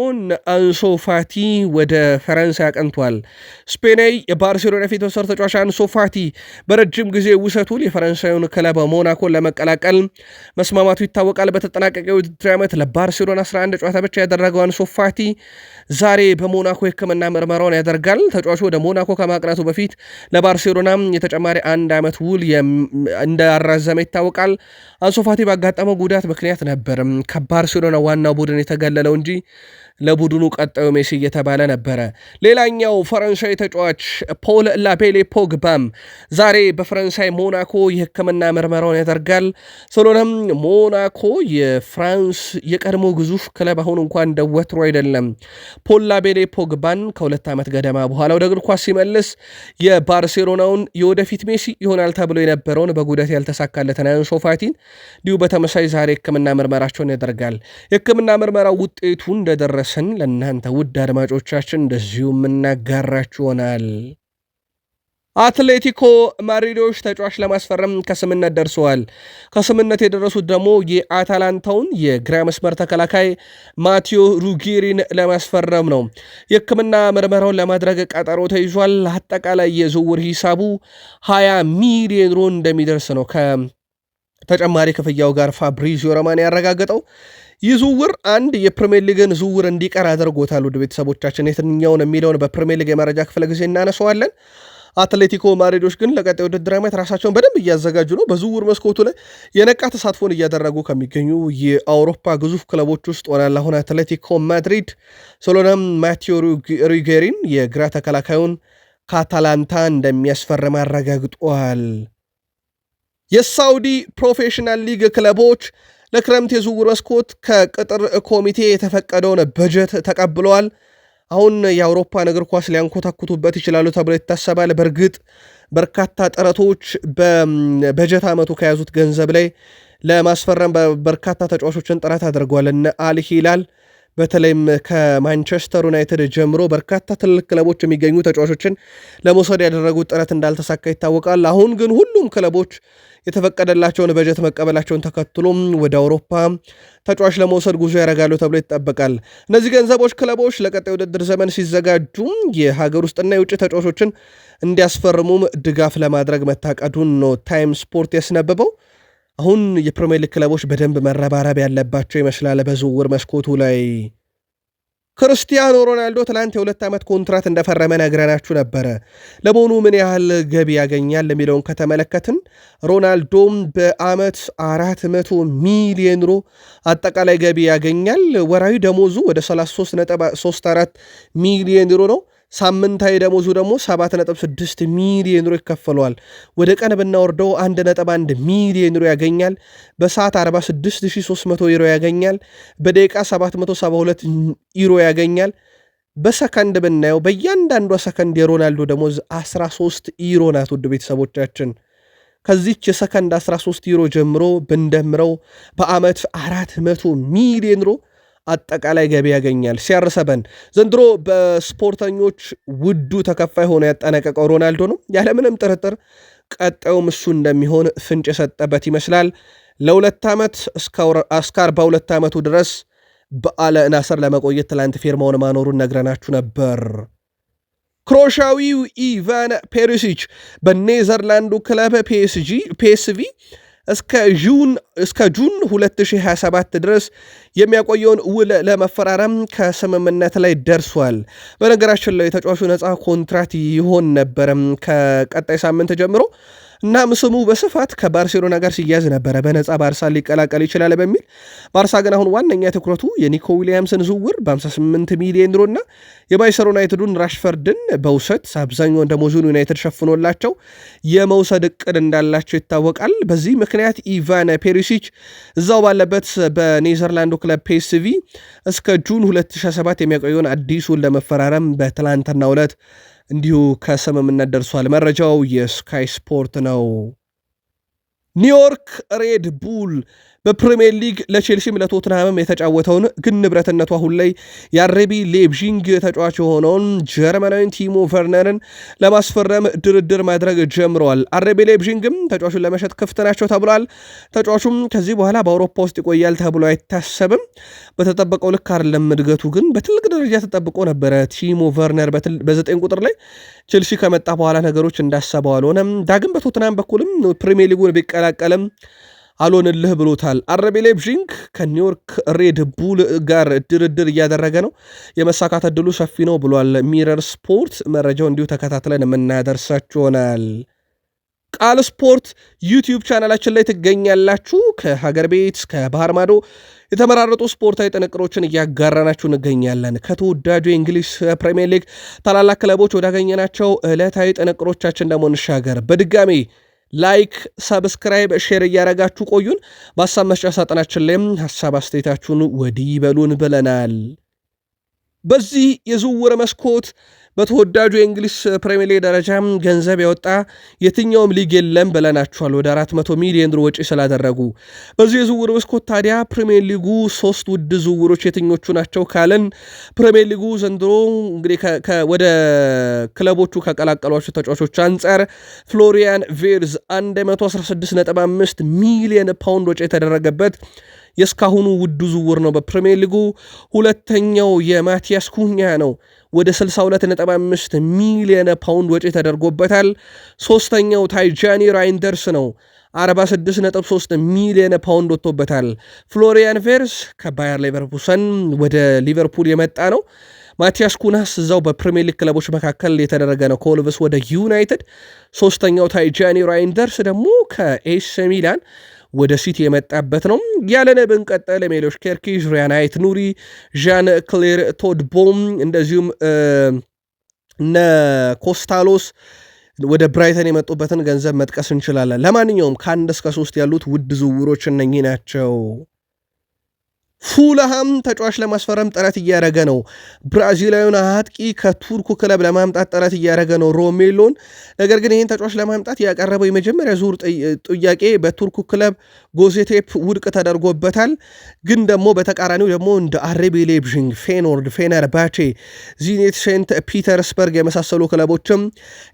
አንሱ ፋቲ ወደ ፈረንሳይ አቅንቷል። ስፔናዊ የባርሴሎና ፊት መስመር ተጫዋች አንሱ ፋቲ በረጅም ጊዜ ውሰቱን የፈረንሳዩን ክለብ ሞናኮን ለመቀላቀል መስማማቱ ይታወቃል። በተጠናቀቀው የውድድር ዓመት ለባርሴሎና 11 ጨዋታ ብቻ ያደረገው አንሱ ፋቲ ዛሬ በሞናኮ የሕክምና ምርመራውን ያደርጋል። ተጫዋቹ ወደ ሞናኮ ከማቅናቱ በፊት ለባርሴሎና የተጨማሪ 1 ዓመት ውል እንዳራዘመ ይታወቃል። አንሱ ፋቲ ባጋጠመው ጉዳት ምክንያት ነበር ከባርሴሎና ዋናው ቡድን የተገለለው እንጂ ለቡድኑ ቀጣዩ ሜሲ እየተባለ ነበረ። ሌላኛው ፈረንሳይ ተጫዋች ፖል ላቤሌ ፖግባም ዛሬ በፈረንሳይ ሞናኮ የሕክምና ምርመራውን ያደርጋል። ስለሆነም ሞናኮ የፍራንስ የቀድሞ ግዙፍ ክለብ አሁን እንኳን እንደ ወትሮ አይደለም። ፖል ላቤሌ ፖግባን ከ2 ዓመት ገደማ በኋላ ወደ እግር ኳስ ሲመልስ የባርሴሎናውን የወደፊት ሜሲ ይሆናል ተብሎ የነበረውን በጉዳት ያልተሳካለትን አንሱ ፋቲን እንዲሁ በተመሳይ ዛሬ ሕክምና ምርመራቸውን ያደርጋል። የሕክምና ምርመራው ውጤቱ እንደደረሰን ለእናንተ ውድ አድማጮቻችን እንደዚሁ የምናጋራችሁ ይሆናል። አትሌቲኮ ማድሪዶች ተጫዋች ለማስፈረም ከስምነት ደርሰዋል። ከስምነት የደረሱት ደግሞ የአታላንታውን የግራ መስመር ተከላካይ ማቴዎ ሩጌሪን ለማስፈረም ነው። የሕክምና ምርመራውን ለማድረግ ቀጠሮ ተይዟል። አጠቃላይ የዝውውር ሂሳቡ 20 ሚሊዮን ዩሮ እንደሚደርስ ነው ከተጨማሪ ክፍያው ጋር ፋብሪዚዮ ሮማኖ ያረጋገጠው። ይህ ዝውውር አንድ የፕሪሚየር ሊግን ዝውውር እንዲቀር አድርጎታል። ውድ ቤተሰቦቻችን የትኛውን የሚለውን በፕሪሚየር ሊግ የመረጃ ክፍለ ጊዜ እናነሰዋለን። አትሌቲኮ ማድሪዶች ግን ለቀጣይ ውድድር ዓመት ራሳቸውን በደንብ እያዘጋጁ ነው። በዝውውር መስኮቱ ላይ የነቃ ተሳትፎን እያደረጉ ከሚገኙ የአውሮፓ ግዙፍ ክለቦች ውስጥ ሆናል አሁን አትሌቲኮ ማድሪድ። ስለሆነም ማቴዎ ሩጌሪን የግራ ተከላካዩን ከአታላንታ እንደሚያስፈርም አረጋግጧል። የሳውዲ ፕሮፌሽናል ሊግ ክለቦች ለክረምት የዝውውር መስኮት ከቅጥር ኮሚቴ የተፈቀደውን በጀት ተቀብለዋል። አሁን የአውሮፓን እግር ኳስ ሊያንኮታኩቱበት ይችላሉ ተብሎ ይታሰባል። በእርግጥ በርካታ ጥረቶች በበጀት ዓመቱ ከያዙት ገንዘብ ላይ ለማስፈረም በርካታ ተጫዋቾችን ጥረት አድርጓል። እነ አል ሂላል በተለይም ከማንቸስተር ዩናይትድ ጀምሮ በርካታ ትልቅ ክለቦች የሚገኙ ተጫዋቾችን ለመውሰድ ያደረጉት ጥረት እንዳልተሳካ ይታወቃል። አሁን ግን ሁሉም ክለቦች የተፈቀደላቸውን በጀት መቀበላቸውን ተከትሎም ወደ አውሮፓ ተጫዋች ለመውሰድ ጉዞ ያደርጋሉ ተብሎ ይጠበቃል። እነዚህ ገንዘቦች ክለቦች ለቀጣይ ውድድር ዘመን ሲዘጋጁ የሀገር ውስጥና የውጭ ተጫዋቾችን እንዲያስፈርሙም ድጋፍ ለማድረግ መታቀዱን ነው ታይም ስፖርት ያስነበበው። አሁን የፕሪሚየር ሊግ ክለቦች በደንብ መረባረብ ያለባቸው ይመስላል በዝውውር መስኮቱ ላይ። ክርስቲያኖ ሮናልዶ ትላንት የ2 ዓመት ኮንትራት እንደፈረመ ነግረናችሁ ነበረ። ለመሆኑ ምን ያህል ገቢ ያገኛል የሚለውን ከተመለከትን ሮናልዶም በዓመት 400 ሚሊዮን ዩሮ አጠቃላይ ገቢ ያገኛል። ወራዊ ደሞዙ ወደ 33.34 ሚሊዮን ዩሮ ነው። ሳምንታዊ ደሞዙ ደግሞ 7.6 ሚሊዮን ዩሮ ይከፈለዋል። ወደ ቀን ብናወርደው 1.1 ሚሊዮን ዩሮ ያገኛል። በሰዓት 46300 ዩሮ ያገኛል። በደቂቃ 772 ዩሮ ያገኛል። በሰከንድ ብናየው በእያንዳንዷ ሰከንድ የሮናልዶ ደሞዝ 13 ዩሮ ናት። ውድ ቤተሰቦቻችን ከዚች የሰከንድ 13 ዩሮ ጀምሮ ብንደምረው በዓመት 400 ሚሊዮን ዩሮ አጠቃላይ ገቢ ያገኛል። ሲያርሰበን ዘንድሮ በስፖርተኞች ውዱ ተከፋይ ሆኖ ያጠናቀቀው ሮናልዶ ነው። ያለምንም ጥርጥር ቀጣዩም እሱ እንደሚሆን ፍንጭ የሰጠበት ይመስላል። ለ2 ዓመት እስከ 42 ዓመቱ ድረስ በአለ ናስር ለመቆየት ትላንት ፊርማውን ማኖሩን ነግረናችሁ ነበር። ክሮሻዊው ኢቫን ፔሪሲች በኔዘርላንዱ ክለብ ፒኤስቪ እስከ ጁን 2027 ድረስ የሚያቆየውን ውል ለመፈራረም ከስምምነት ላይ ደርሷል። በነገራችን ላይ ተጫዋቹ ነፃ ኮንትራት ይሆን ነበረም ከቀጣይ ሳምንት ጀምሮ። እናም ስሙ በስፋት ከባርሴሎና ጋር ሲያዝ ነበረ በነፃ ባርሳ ሊቀላቀል ይችላል በሚል። ባርሳ ግን አሁን ዋነኛ ትኩረቱ የኒኮ ዊሊያምስን ዝውውር በ58 ሚሊዮን ዩሮ እና የማንቸስተር ዩናይትዱን ራሽፈርድን በውሰት አብዛኛውን ደሞዙን ዩናይትድ ሸፍኖላቸው የመውሰድ እቅድ እንዳላቸው ይታወቃል። በዚህ ምክንያት ኢቫን ፔሪሲች እዛው ባለበት በኔዘርላንዱ ክለብ ፒኤስቪ እስከ ጁን 2027 የሚያቆየውን አዲሱን ለመፈራረም በትላንትናው ዕለት እንዲሁ ከስምምነት ደርሷል። መረጃው የስካይ ስፖርት ነው። ኒውዮርክ ሬድ ቡል በፕሪሚየር ሊግ ለቼልሲም ለቶትንሃምም የተጫወተውን ግን ንብረትነቱ አሁን ላይ የአርቢ ሌፕዚግ ተጫዋች የሆነውን ጀርመናዊን ቲሞ ቨርነርን ለማስፈረም ድርድር ማድረግ ጀምረዋል። አርቢ ሌፕዚግም ተጫዋቹን ለመሸጥ ክፍት ናቸው ተብሏል። ተጫዋቹም ከዚህ በኋላ በአውሮፓ ውስጥ ይቆያል ተብሎ አይታሰብም። በተጠበቀው ልክ አይደለም እድገቱ፣ ግን በትልቅ ደረጃ ተጠብቆ ነበረ። ቲሞ ቨርነር በ9 ቁጥር ላይ ቼልሲ ከመጣ በኋላ ነገሮች እንዳሰበው አልሆነም። ዳግም በቶትንሃም በኩልም ፕሪሚየር ሊጉን ቢቀላቀልም አልሆንልህ ብሎታል። አርቢ ሌፕዚግ ከኒውዮርክ ሬድ ቡል ጋር ድርድር እያደረገ ነው፣ የመሳካት ዕድሉ ሰፊ ነው ብሏል ሚረር ስፖርት። መረጃው እንዲሁ ተከታትለን የምናደርሳችሁ ይሆናል። ቃል ስፖርት ዩቲዩብ ቻናላችን ላይ ትገኛላችሁ። ከሀገር ቤት ከባህር ማዶ የተመራረጡ ስፖርታዊ ጥንቅሮችን እያጋራናችሁ እንገኛለን። ከተወዳጁ የእንግሊዝ ፕሪሚየር ሊግ ታላላቅ ክለቦች ወዳገኘናቸው ዕለታዊ ጥንቅሮቻችን ደግሞ እንሻገር። በድጋሜ ላይክ፣ ሰብስክራይብ፣ ሼር እያረጋችሁ ቆዩን። በሀሳብ መስጫ ሳጥናችን ላይም ሀሳብ አስተያየታችሁን ወዲህ በሉን ብለናል። በዚህ የዝውውር መስኮት በተወዳጁ የእንግሊዝ ፕሪሚየር ሊግ ደረጃ ገንዘብ ያወጣ የትኛውም ሊግ የለም ብለናቸዋል። ወደ 400 ሚሊዮን ዩሮ ወጪ ስላደረጉ በዚህ የዝውውር መስኮት ታዲያ ፕሪሚየር ሊጉ 3 ውድ ዝውውሮች የትኞቹ ናቸው ካለን ፕሪሚየር ሊጉ ዘንድሮ እንግዲህ ወደ ክለቦቹ ከቀላቀሏቸው ተጫዋቾች አንጻር ፍሎሪያን ቬርዝ 116.5 ሚሊዮን ፓውንድ ወጪ የተደረገበት የእስካሁኑ ውዱ ዝውውር ነው በፕሪሚየር ሊጉ። ሁለተኛው የማቲያስ ኩኛ ነው፣ ወደ 62.5 ሚሊዮን ፓውንድ ወጪ ተደርጎበታል። ሶስተኛው ታይጃኒ ራይንደርስ ነው፣ 46.3 ሚሊዮን ፓውንድ ወጥቶበታል። ፍሎሪያን ቬርዝ ከባየር ሌቨርኩሰን ወደ ሊቨርፑል የመጣ ነው። ማቲያስ ኩናስ እዛው በፕሪሚየር ሊግ ክለቦች መካከል የተደረገ ነው፣ ከወልቭስ ወደ ዩናይትድ። ሶስተኛው ታይጃኒ ራይንደርስ ደግሞ ከኤስ ሚላን ወደ ሲቲ የመጣበት ነው። ያለነ ብንቀጠል ሜሎሽ ኬርኪዝ፣ ሪያን አይት ኑሪ፣ ዣን ክሌር ቶድቦም እንደዚሁም እነ ኮስታሎስ ወደ ብራይተን የመጡበትን ገንዘብ መጥቀስ እንችላለን። ለማንኛውም ከ1 እስከ 3 ያሉት ውድ ዝውውሮች እነኚህ ናቸው። ፉልሃም ተጫዋች ለማስፈረም ጥረት እያደረገ ነው። ብራዚላዊውን አጥቂ ከቱርኩ ክለብ ለማምጣት ጥረት እያደረገ ነው ሮሜሎን። ነገር ግን ይህን ተጫዋች ለማምጣት ያቀረበው የመጀመሪያ ዙር ጥያቄ በቱርኩ ክለብ ጎዜቴፕ ውድቅ ተደርጎበታል። ግን ደግሞ በተቃራኒው ደግሞ እንደ አርቢ ሌፕዚግ፣ ፌኖርድ፣ ፌነርባቼ፣ ዚኔት ሴንት ፒተርስበርግ የመሳሰሉ ክለቦችም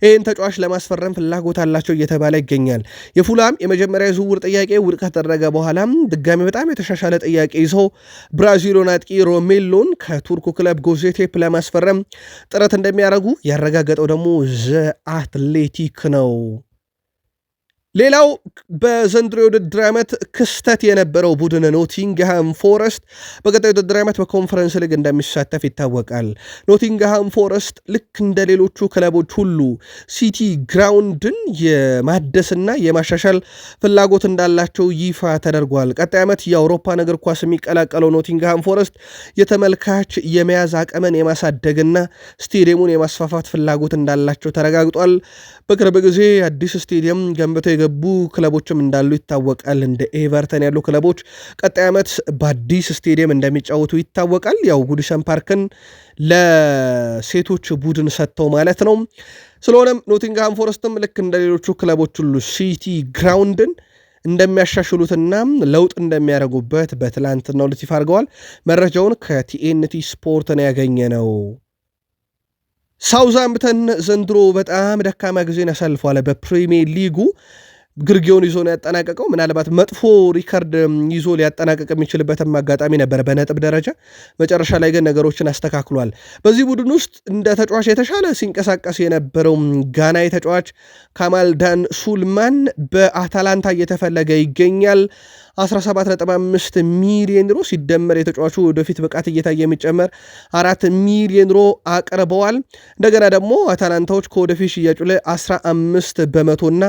ይህን ተጫዋች ለማስፈረም ፍላጎት አላቸው እየተባለ ይገኛል። የፉልሃም የመጀመሪያ ዝውውር ጥያቄ ውድቅ ከተደረገ በኋላም ድጋሚ በጣም የተሻሻለ ጥያቄ ይዘው ብራዚሉን አጥቂ ሮሜሎን ከቱርኩ ክለብ ጎዜቴፕ ለማስፈረም ጥረት እንደሚያደርጉ ያረጋገጠው ደግሞ ዘ አትሌቲክ ነው። ሌላው በዘንድሮ የውድድር ዓመት ክስተት የነበረው ቡድን ኖቲንግሃም ፎረስት በቀጣይ ውድድር ዓመት በኮንፈረንስ ሊግ እንደሚሳተፍ ይታወቃል። ኖቲንግሃም ፎረስት ልክ እንደ ሌሎቹ ክለቦች ሁሉ ሲቲ ግራውንድን የማደስና የማሻሻል ፍላጎት እንዳላቸው ይፋ ተደርጓል። ቀጣይ ዓመት የአውሮፓን እግር ኳስ የሚቀላቀለው ኖቲንግሃም ፎረስት የተመልካች የመያዝ አቅምን የማሳደግና ስቴዲየሙን የማስፋፋት ፍላጎት እንዳላቸው ተረጋግጧል። በቅርብ ጊዜ አዲስ ስቴዲየም ገንብተው የገቡ ክለቦችም እንዳሉ ይታወቃል። እንደ ኤቨርተን ያሉ ክለቦች ቀጣይ ዓመት በአዲስ ስቴዲየም እንደሚጫወቱ ይታወቃል። ያው ጉዲሰን ፓርክን ለሴቶች ቡድን ሰጥተው ማለት ነው። ስለሆነም ኖቲንግሃም ፎረስትም ልክ እንደ ሌሎቹ ክለቦች ሁሉ ሲቲ ግራውንድን እንደሚያሻሽሉትና ለውጥ እንደሚያደርጉበት በትላንትናው ዕለት ይፋ አድርገዋል። መረጃውን ከቲኤንቲ ስፖርት ነው ያገኘ ነው። ሳውዛምፕተን ዘንድሮ በጣም ደካማ ጊዜን ያሳልፈዋል። በፕሪሚየር ሊጉ ግርጌውን ይዞ ነው ያጠናቀቀው። ምናልባት መጥፎ ሪከርድ ይዞ ሊያጠናቀቅ የሚችልበትም አጋጣሚ ነበር በነጥብ ደረጃ። መጨረሻ ላይ ግን ነገሮችን አስተካክሏል። በዚህ ቡድን ውስጥ እንደ ተጫዋች የተሻለ ሲንቀሳቀስ የነበረው ጋናዊ ተጫዋች ካማልዳን ሱልማን በአታላንታ እየተፈለገ ይገኛል። 17.5 ሚሊዮን ዩሮ ሲደመር የተጫዋቹ ወደፊት ብቃት እየታየ የሚጨመር 4 ሚሊዮን ዩሮ አቅርበዋል። እንደገና ደግሞ አታላንታዎች ከወደፊት ሽያጩ ላይ 15 በመቶና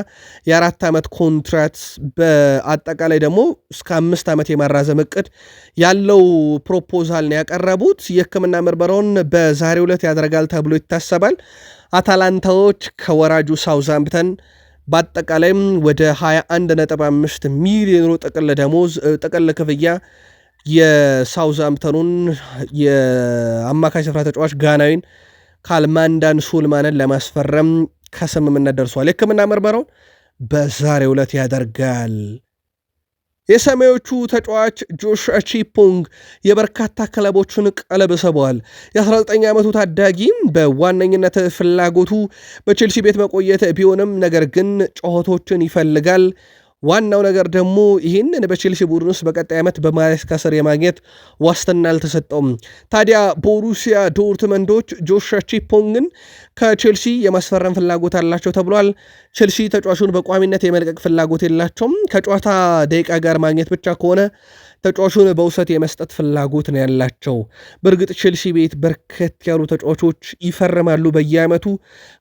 የ4 ዓመት ኮንትራት በአጠቃላይ ደግሞ እስከ 5 ዓመት የማራዘም እቅድ ያለው ፕሮፖዛል ነው ያቀረቡት። የሕክምና ምርመራውን በዛሬው ዕለት ያደርጋል ተብሎ ይታሰባል። አታላንታዎች ከወራጁ ሳውዛምፕተን በአጠቃላይም ወደ 21.5 ሚሊዮን ዩሮ ጥቅል ደሞዝ ጥቅል ክፍያ የሳውዛምፕተኑን የአማካይ ስፍራ ተጫዋች ጋናዊን ካልማንዳን ሱልማንን ለማስፈረም ከስምምነት ደርሷል። የሕክምና ምርመራውን በዛሬው ዕለት ያደርጋል። የሰማዮቹ ተጫዋች ጆሽ ቺፖንግ የበርካታ ክለቦችን ቀለብ ስበዋል። የ19 ዓመቱ ታዳጊ በዋነኝነት ፍላጎቱ በቼልሲ ቤት መቆየት ቢሆንም ነገር ግን ጨዋታዎችን ይፈልጋል። ዋናው ነገር ደግሞ ይህንን በቼልሲ ቡድን ውስጥ በቀጣይ ዓመት በማስከሰር የማግኘት ዋስትና አልተሰጠውም። ታዲያ ቦሩሲያ ዶርትመንዶች ጆሽ ቺፖንግን ከቼልሲ የማስፈረም ፍላጎት አላቸው ተብሏል። ቼልሲ ተጫዋቹን በቋሚነት የመልቀቅ ፍላጎት የላቸውም። ከጨዋታ ደቂቃ ጋር ማግኘት ብቻ ከሆነ ተጫዋቹን በውሰት የመስጠት ፍላጎት ነው ያላቸው። በእርግጥ ቼልሲ ቤት በርከት ያሉ ተጫዋቾች ይፈርማሉ በየዓመቱ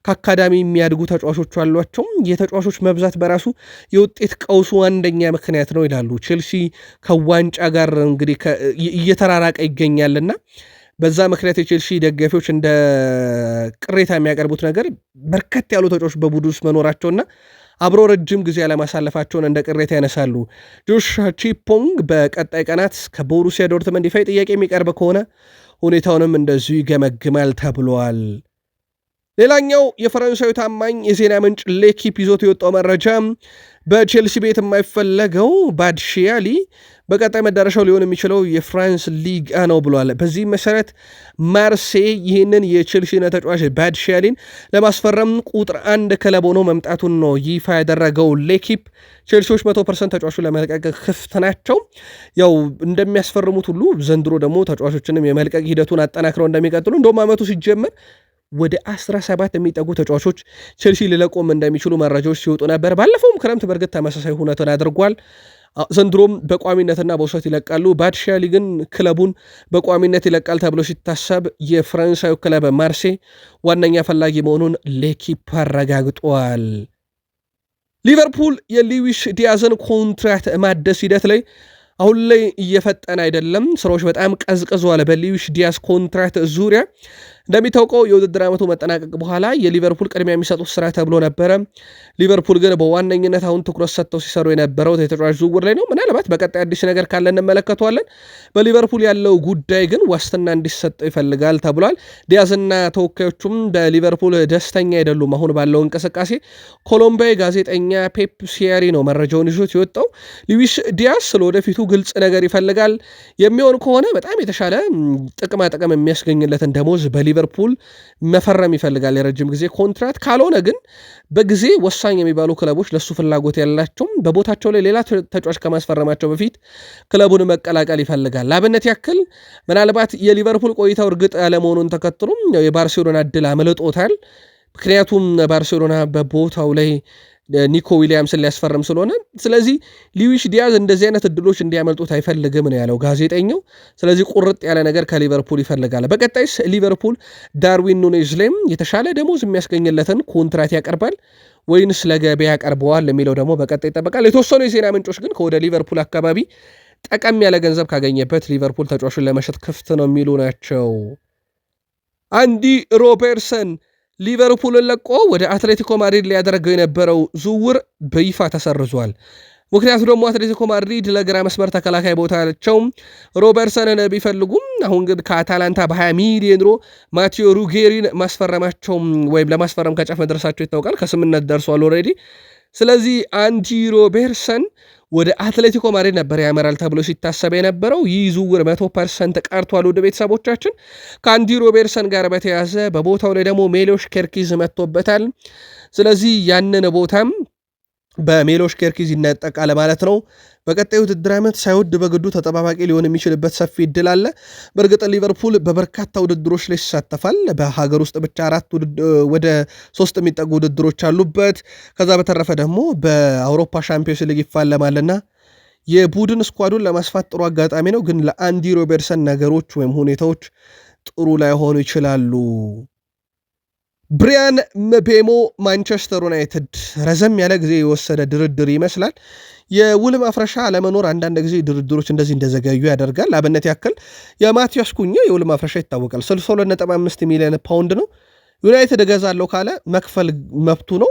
ከአካዳሚ የሚያድጉ ተጫዋቾች አሏቸው። የተጫዋቾች መብዛት በራሱ የውጤት ቀውሱ አንደኛ ምክንያት ነው ይላሉ። ቼልሲ ከዋንጫ ጋር እንግዲህ እየተራራቀ ይገኛልና በዛ ምክንያት የቼልሲ ደጋፊዎች እንደ ቅሬታ የሚያቀርቡት ነገር በርከት ያሉ ተጫዋቾች በቡድን ውስጥ መኖራቸውና አብሮ ረጅም ጊዜ ያለማሳለፋቸውን እንደ ቅሬታ ያነሳሉ። ጆሽ ቺፖንግ በቀጣይ ቀናት ከቦሩሲያ ዶርትመንድ ይፋ ጥያቄ የሚቀርብ ከሆነ ሁኔታውንም እንደዚሁ ይገመግማል ተብሏል። ሌላኛው የፈረንሳዊ ታማኝ የዜና ምንጭ ሌኪፕ ይዞት የወጣው መረጃ በቼልሲ ቤት የማይፈለገው ባድሺያሊ በቀጣይ መዳረሻው ሊሆን የሚችለው የፍራንስ ሊግ ነው ብሏል። በዚህ መሰረት ማርሴይ ይህንን የቼልሲን ተጫዋች ባድሺያሊን ለማስፈረም ቁጥር 1 ክለብ ሆኖ መምጣቱን ነው ይፋ ያደረገው ሌኪፕ። ቼልሲዎች 100% ተጫዋቹ ለመልቀቅ ክፍት ናቸው። ያው እንደሚያስፈርሙት ሁሉ ዘንድሮ ደግሞ ተጫዋቾችንም የመልቀቅ ሂደቱን አጠናክረው እንደሚቀጥሉ እንደውም ዓመቱ ሲጀመር ወደ 17 የሚጠጉ ተጫዋቾች ቼልሲ ሊለቁም እንደሚችሉ መረጃዎች ሲወጡ ነበር። ባለፈውም ክረምት በእርግጥ ተመሳሳይ ሁነትን አድርጓል። ዘንድሮም በቋሚነትና በውሰት ይለቃሉ። ባድሺያሊ ግን ክለቡን በቋሚነት ይለቃል ተብሎ ሲታሰብ የፈረንሳዩ ክለብ ማርሴይ ዋነኛ ፈላጊ መሆኑን ሌኪፕ አረጋግጧል። ሊቨርፑል የሉዊስ ዲያዝን ኮንትራክት ማደስ ሂደት ላይ አሁን ላይ እየፈጠነ አይደለም። ስራዎች በጣም ቀዝቅዘዋል በሉዊስ ዲያዝ ኮንትራክት ዙሪያ። እንደሚታወቀው የውድድር ዓመቱ መጠናቀቅ በኋላ የሊቨርፑል ቅድሚያ የሚሰጡት ስራ ተብሎ ነበረ። ሊቨርፑል ግን በዋነኝነት አሁን ትኩረት ሰጥተው ሲሰሩ የነበረው የተጫዋች ዝውውር ላይ ነው። ምናልባት በቀጣይ አዲስ ነገር ካለ እንመለከተዋለን። በሊቨርፑል ያለው ጉዳይ ግን ዋስትና እንዲሰጠው ይፈልጋል ተብሏል። ዲያዝና ተወካዮቹም በሊቨርፑል ደስተኛ አይደሉም አሁን ባለው እንቅስቃሴ። ኮሎምቢያ ጋዜጠኛ ፔፕ ሲያሪ ነው መረጃውን ይዞት የወጣው። ሉዊስ ዲያዝ ስለወደፊቱ ግልጽ ነገር ይፈልጋል። የሚሆን ከሆነ በጣም የተሻለ ጥቅማጥቅም የሚያስገኝለትን ደሞዝ ሊቨርፑል መፈረም ይፈልጋል የረጅም ጊዜ ኮንትራት። ካልሆነ ግን በጊዜ ወሳኝ የሚባሉ ክለቦች ለሱ ፍላጎት ያላቸውም በቦታቸው ላይ ሌላ ተጫዋች ከማስፈረማቸው በፊት ክለቡን መቀላቀል ይፈልጋል። ለአብነት ያክል ምናልባት የሊቨርፑል ቆይታው እርግጥ ያለመሆኑን ተከትሎም የባርሴሎና እድል አመልጦታል። ምክንያቱም ባርሴሎና በቦታው ላይ ኒኮ ዊሊያምስን ሊያስፈርም ስለሆነ፣ ስለዚህ ሉዊስ ዲያዝ እንደዚህ አይነት እድሎች እንዲያመልጡት አይፈልግም ነው ያለው ጋዜጠኛው። ስለዚህ ቁርጥ ያለ ነገር ከሊቨርፑል ይፈልጋል። በቀጣይስ ሊቨርፑል ዳርዊን ኑኔዝ ላይም የተሻለ ደሞዝ የሚያስገኝለትን ኮንትራት ያቀርባል ወይንስ ለገበያ ያቀርበዋል የሚለው ደግሞ በቀጣይ ይጠበቃል። የተወሰኑ የዜና ምንጮች ግን ከወደ ሊቨርፑል አካባቢ ጠቀም ያለ ገንዘብ ካገኘበት ሊቨርፑል ተጫዋቹን ለመሸጥ ክፍት ነው የሚሉ ናቸው። አንዲ ሮበርትሰን ሊቨርፑልን ለቆ ወደ አትሌቲኮ ማድሪድ ሊያደረገው የነበረው ዝውውር በይፋ ተሰርዟል። ምክንያቱ ደግሞ አትሌቲኮ ማድሪድ ለግራ መስመር ተከላካይ ቦታቸው ሮበርትሰንን ቢፈልጉም አሁን ግን ከአታላንታ በ20 ሚሊዮን ዩሮ ማቴዎ ሩጌሪን ማስፈረማቸው ወይም ለማስፈረም ከጫፍ መድረሳቸው ይታወቃል። ከስምነት ደርሷል ኦልሬዲ። ስለዚህ አንዲ ሮበርትሰን ወደ አትሌቲኮ ማድሪድ ነበር ያመራል ተብሎ ሲታሰብ የነበረው። ይህ ዝውውር 100% ቀርቷል። ወደ ቤተሰቦቻችን ከአንዲ ሮበርትሰን ጋር በተያዘ በቦታው ላይ ደግሞ ሜሎሽ ኬርኪዝ መጥቶበታል። ስለዚህ ያንን ቦታም በሜሎሽ ኬርኪዝ ይነጠቃል ማለት ነው። በቀጣይ ውድድር ዓመት ሳይወድ በግዱ ተጠባባቂ ሊሆን የሚችልበት ሰፊ እድል አለ። በእርግጥ ሊቨርፑል በበርካታ ውድድሮች ላይ ይሳተፋል። በሀገር ውስጥ ብቻ 4 ወደ 3 የሚጠጉ ውድድሮች አሉበት። ከዛ በተረፈ ደግሞ በአውሮፓ ሻምፒዮንስ ሊግ ይፋለማልና የቡድን ስኳዱን ለማስፋት ጥሩ አጋጣሚ ነው። ግን ለአንዲ ሮበርትሰን ነገሮች ወይም ሁኔታዎች ጥሩ ላይሆኑ ይችላሉ። ብሪያን ምቤሞ ማንቸስተር ዩናይትድ ረዘም ያለ ጊዜ የወሰደ ድርድር ይመስላል። የውል ማፍረሻ አለመኖር አንዳንድ ጊዜ ድርድሮች እንደዚህ እንደዘገዩ ያደርጋል። አብነት ያክል የማቲያስ ኩኛ የውል ማፍረሻ ይታወቃል። 62.5 ሚሊዮን ፓውንድ ነው። ዩናይትድ እገዛለሁ ካለ መክፈል መብቱ ነው።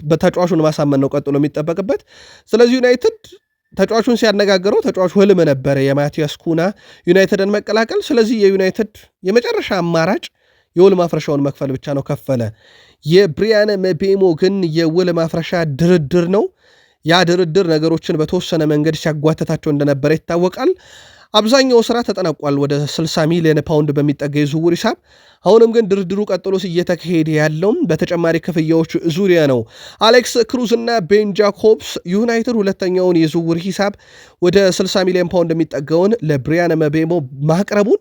በተጫዋቹን ማሳመን ነው ቀጥሎ የሚጠበቅበት። ስለዚህ ዩናይትድ ተጫዋቹን ሲያነጋገረው ተጫዋቹ ህልም ነበረ የማቲያስ ኩና ዩናይትድን መቀላቀል። ስለዚህ የዩናይትድ የመጨረሻ አማራጭ የውል ማፍረሻውን መክፈል ብቻ ነው። ከፈለ። የብሪያን ምቤሞ ግን የውል ማፍረሻ ድርድር ነው ያ ድርድር ነገሮችን በተወሰነ መንገድ ሲያጓተታቸው እንደነበረ ይታወቃል። አብዛኛው ስራ ተጠናቋል። ወደ 60 ሚሊዮን ፓውንድ በሚጠጋ የዝውውር ሂሳብ። አሁንም ግን ድርድሩ ቀጥሎ እየተካሄደ ያለውም በተጨማሪ ክፍያዎች ዙሪያ ነው። አሌክስ ክሩዝ እና ቤን ጃኮብስ ዩናይትድ ሁለተኛውን የዝውውር ሂሳብ ወደ 60 ሚሊዮን ፓውንድ የሚጠጋውን ለብሪያን ምቤሞ ማቅረቡን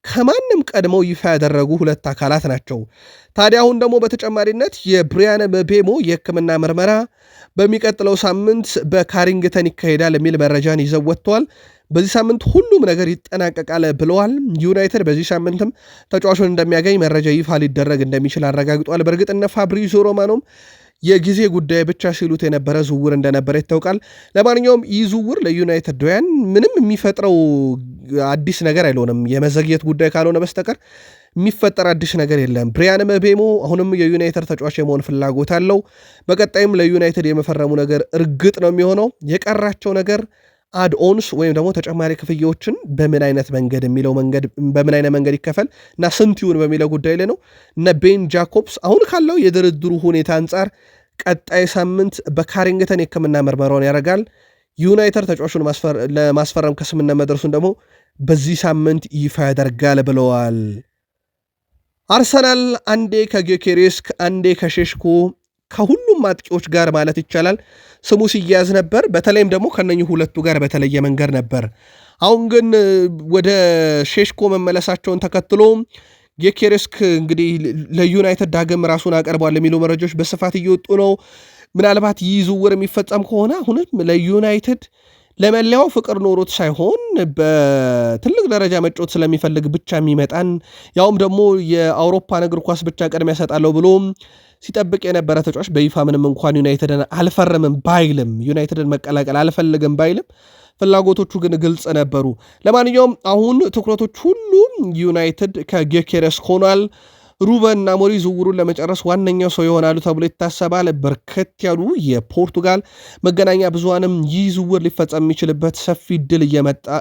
ከማንም ቀድመው ይፋ ያደረጉ ሁለት አካላት ናቸው። ታዲያ አሁን ደግሞ በተጨማሪነት የብሪያን ምቤሞ የሕክምና ምርመራ በሚቀጥለው ሳምንት በካሪንግተን ይካሄዳል የሚል መረጃን ይዘው ወጥተዋል። በዚህ ሳምንት ሁሉም ነገር ይጠናቀቃል ብለዋል። ዩናይትድ በዚህ ሳምንትም ተጫዋቹን እንደሚያገኝ መረጃ ይፋ ሊደረግ እንደሚችል አረጋግጧል። በእርግጥ እነ ፋብሪዞ ሮማኖም የጊዜ ጉዳይ ብቻ ሲሉት የነበረ ዝውውር እንደነበረ ይታወቃል። ለማንኛውም ይህ ዝውውር ለዩናይትዳውያን ምንም የሚፈጥረው አዲስ ነገር አይሆንም፣ የመዘግየት ጉዳይ ካልሆነ በስተቀር የሚፈጠር አዲስ ነገር የለም። ብሪያን ምቤሞ አሁንም የዩናይትድ ተጫዋች የመሆን ፍላጎት አለው። በቀጣይም ለዩናይትድ የመፈረሙ ነገር እርግጥ ነው የሚሆነው። የቀራቸው ነገር አድኦንስ ወይም ደግሞ ተጨማሪ ክፍያዎችን በምን አይነት መንገድ የሚለው መንገድ በምን አይነት መንገድ ይከፈል እና ስንት ይሁን በሚለው ጉዳይ ላይ ነው። እነ ቤን ጃኮብስ አሁን ካለው የድርድሩ ሁኔታ አንጻር ቀጣይ ሳምንት በካሪንግተን የሕክምና ምርመራውን ያደርጋል። ዩናይትድ ተጫዋቹን ለማስፈረም ከስምምነት መድረሱን ደግሞ በዚህ ሳምንት ይፋ ያደርጋል ብለዋል። አርሰናል አንዴ ከጊዮኬሬስክ አንዴ ከሼሽኮ ከሁሉም አጥቂዎች ጋር ማለት ይቻላል ስሙ ሲያያዝ ነበር። በተለይም ደግሞ ከነኚህ ሁለቱ ጋር በተለየ መንገድ ነበር። አሁን ግን ወደ ሼሽኮ መመለሳቸውን ተከትሎ ጊዮኬሬስክ እንግዲህ ለዩናይትድ ዳግም ራሱን አቀርቧል የሚሉ መረጃዎች በስፋት እየወጡ ነው። ምናልባት ይህ ዝውውር የሚፈጸም ከሆነ አሁንም ለዩናይትድ ለመለያው ፍቅር ኖሮት ሳይሆን በትልቅ ደረጃ መጫወት ስለሚፈልግ ብቻ የሚመጣን ያውም ደግሞ የአውሮፓን እግር ኳስ ብቻ ቅድሚያ ሰጣለሁ ብሎ ሲጠብቅ የነበረ ተጫዋች በይፋ ምንም እንኳን ዩናይትድን አልፈርምም ባይልም ዩናይትድን መቀላቀል አልፈልግም ባይልም ፍላጎቶቹ ግን ግልጽ ነበሩ። ለማንኛውም አሁን ትኩረቶች ሁሉ ዩናይትድ ከጊዮኬሬስክ ሆኗል። ሩበን አሞሪም ዝውውሩን ለመጨረስ ዋነኛው ሰው ይሆናሉ ተብሎ ይታሰባል። በርከት ያሉ የፖርቱጋል መገናኛ ብዙሃንም ይህ ዝውውር ሊፈጸም የሚችልበት ሰፊ እድል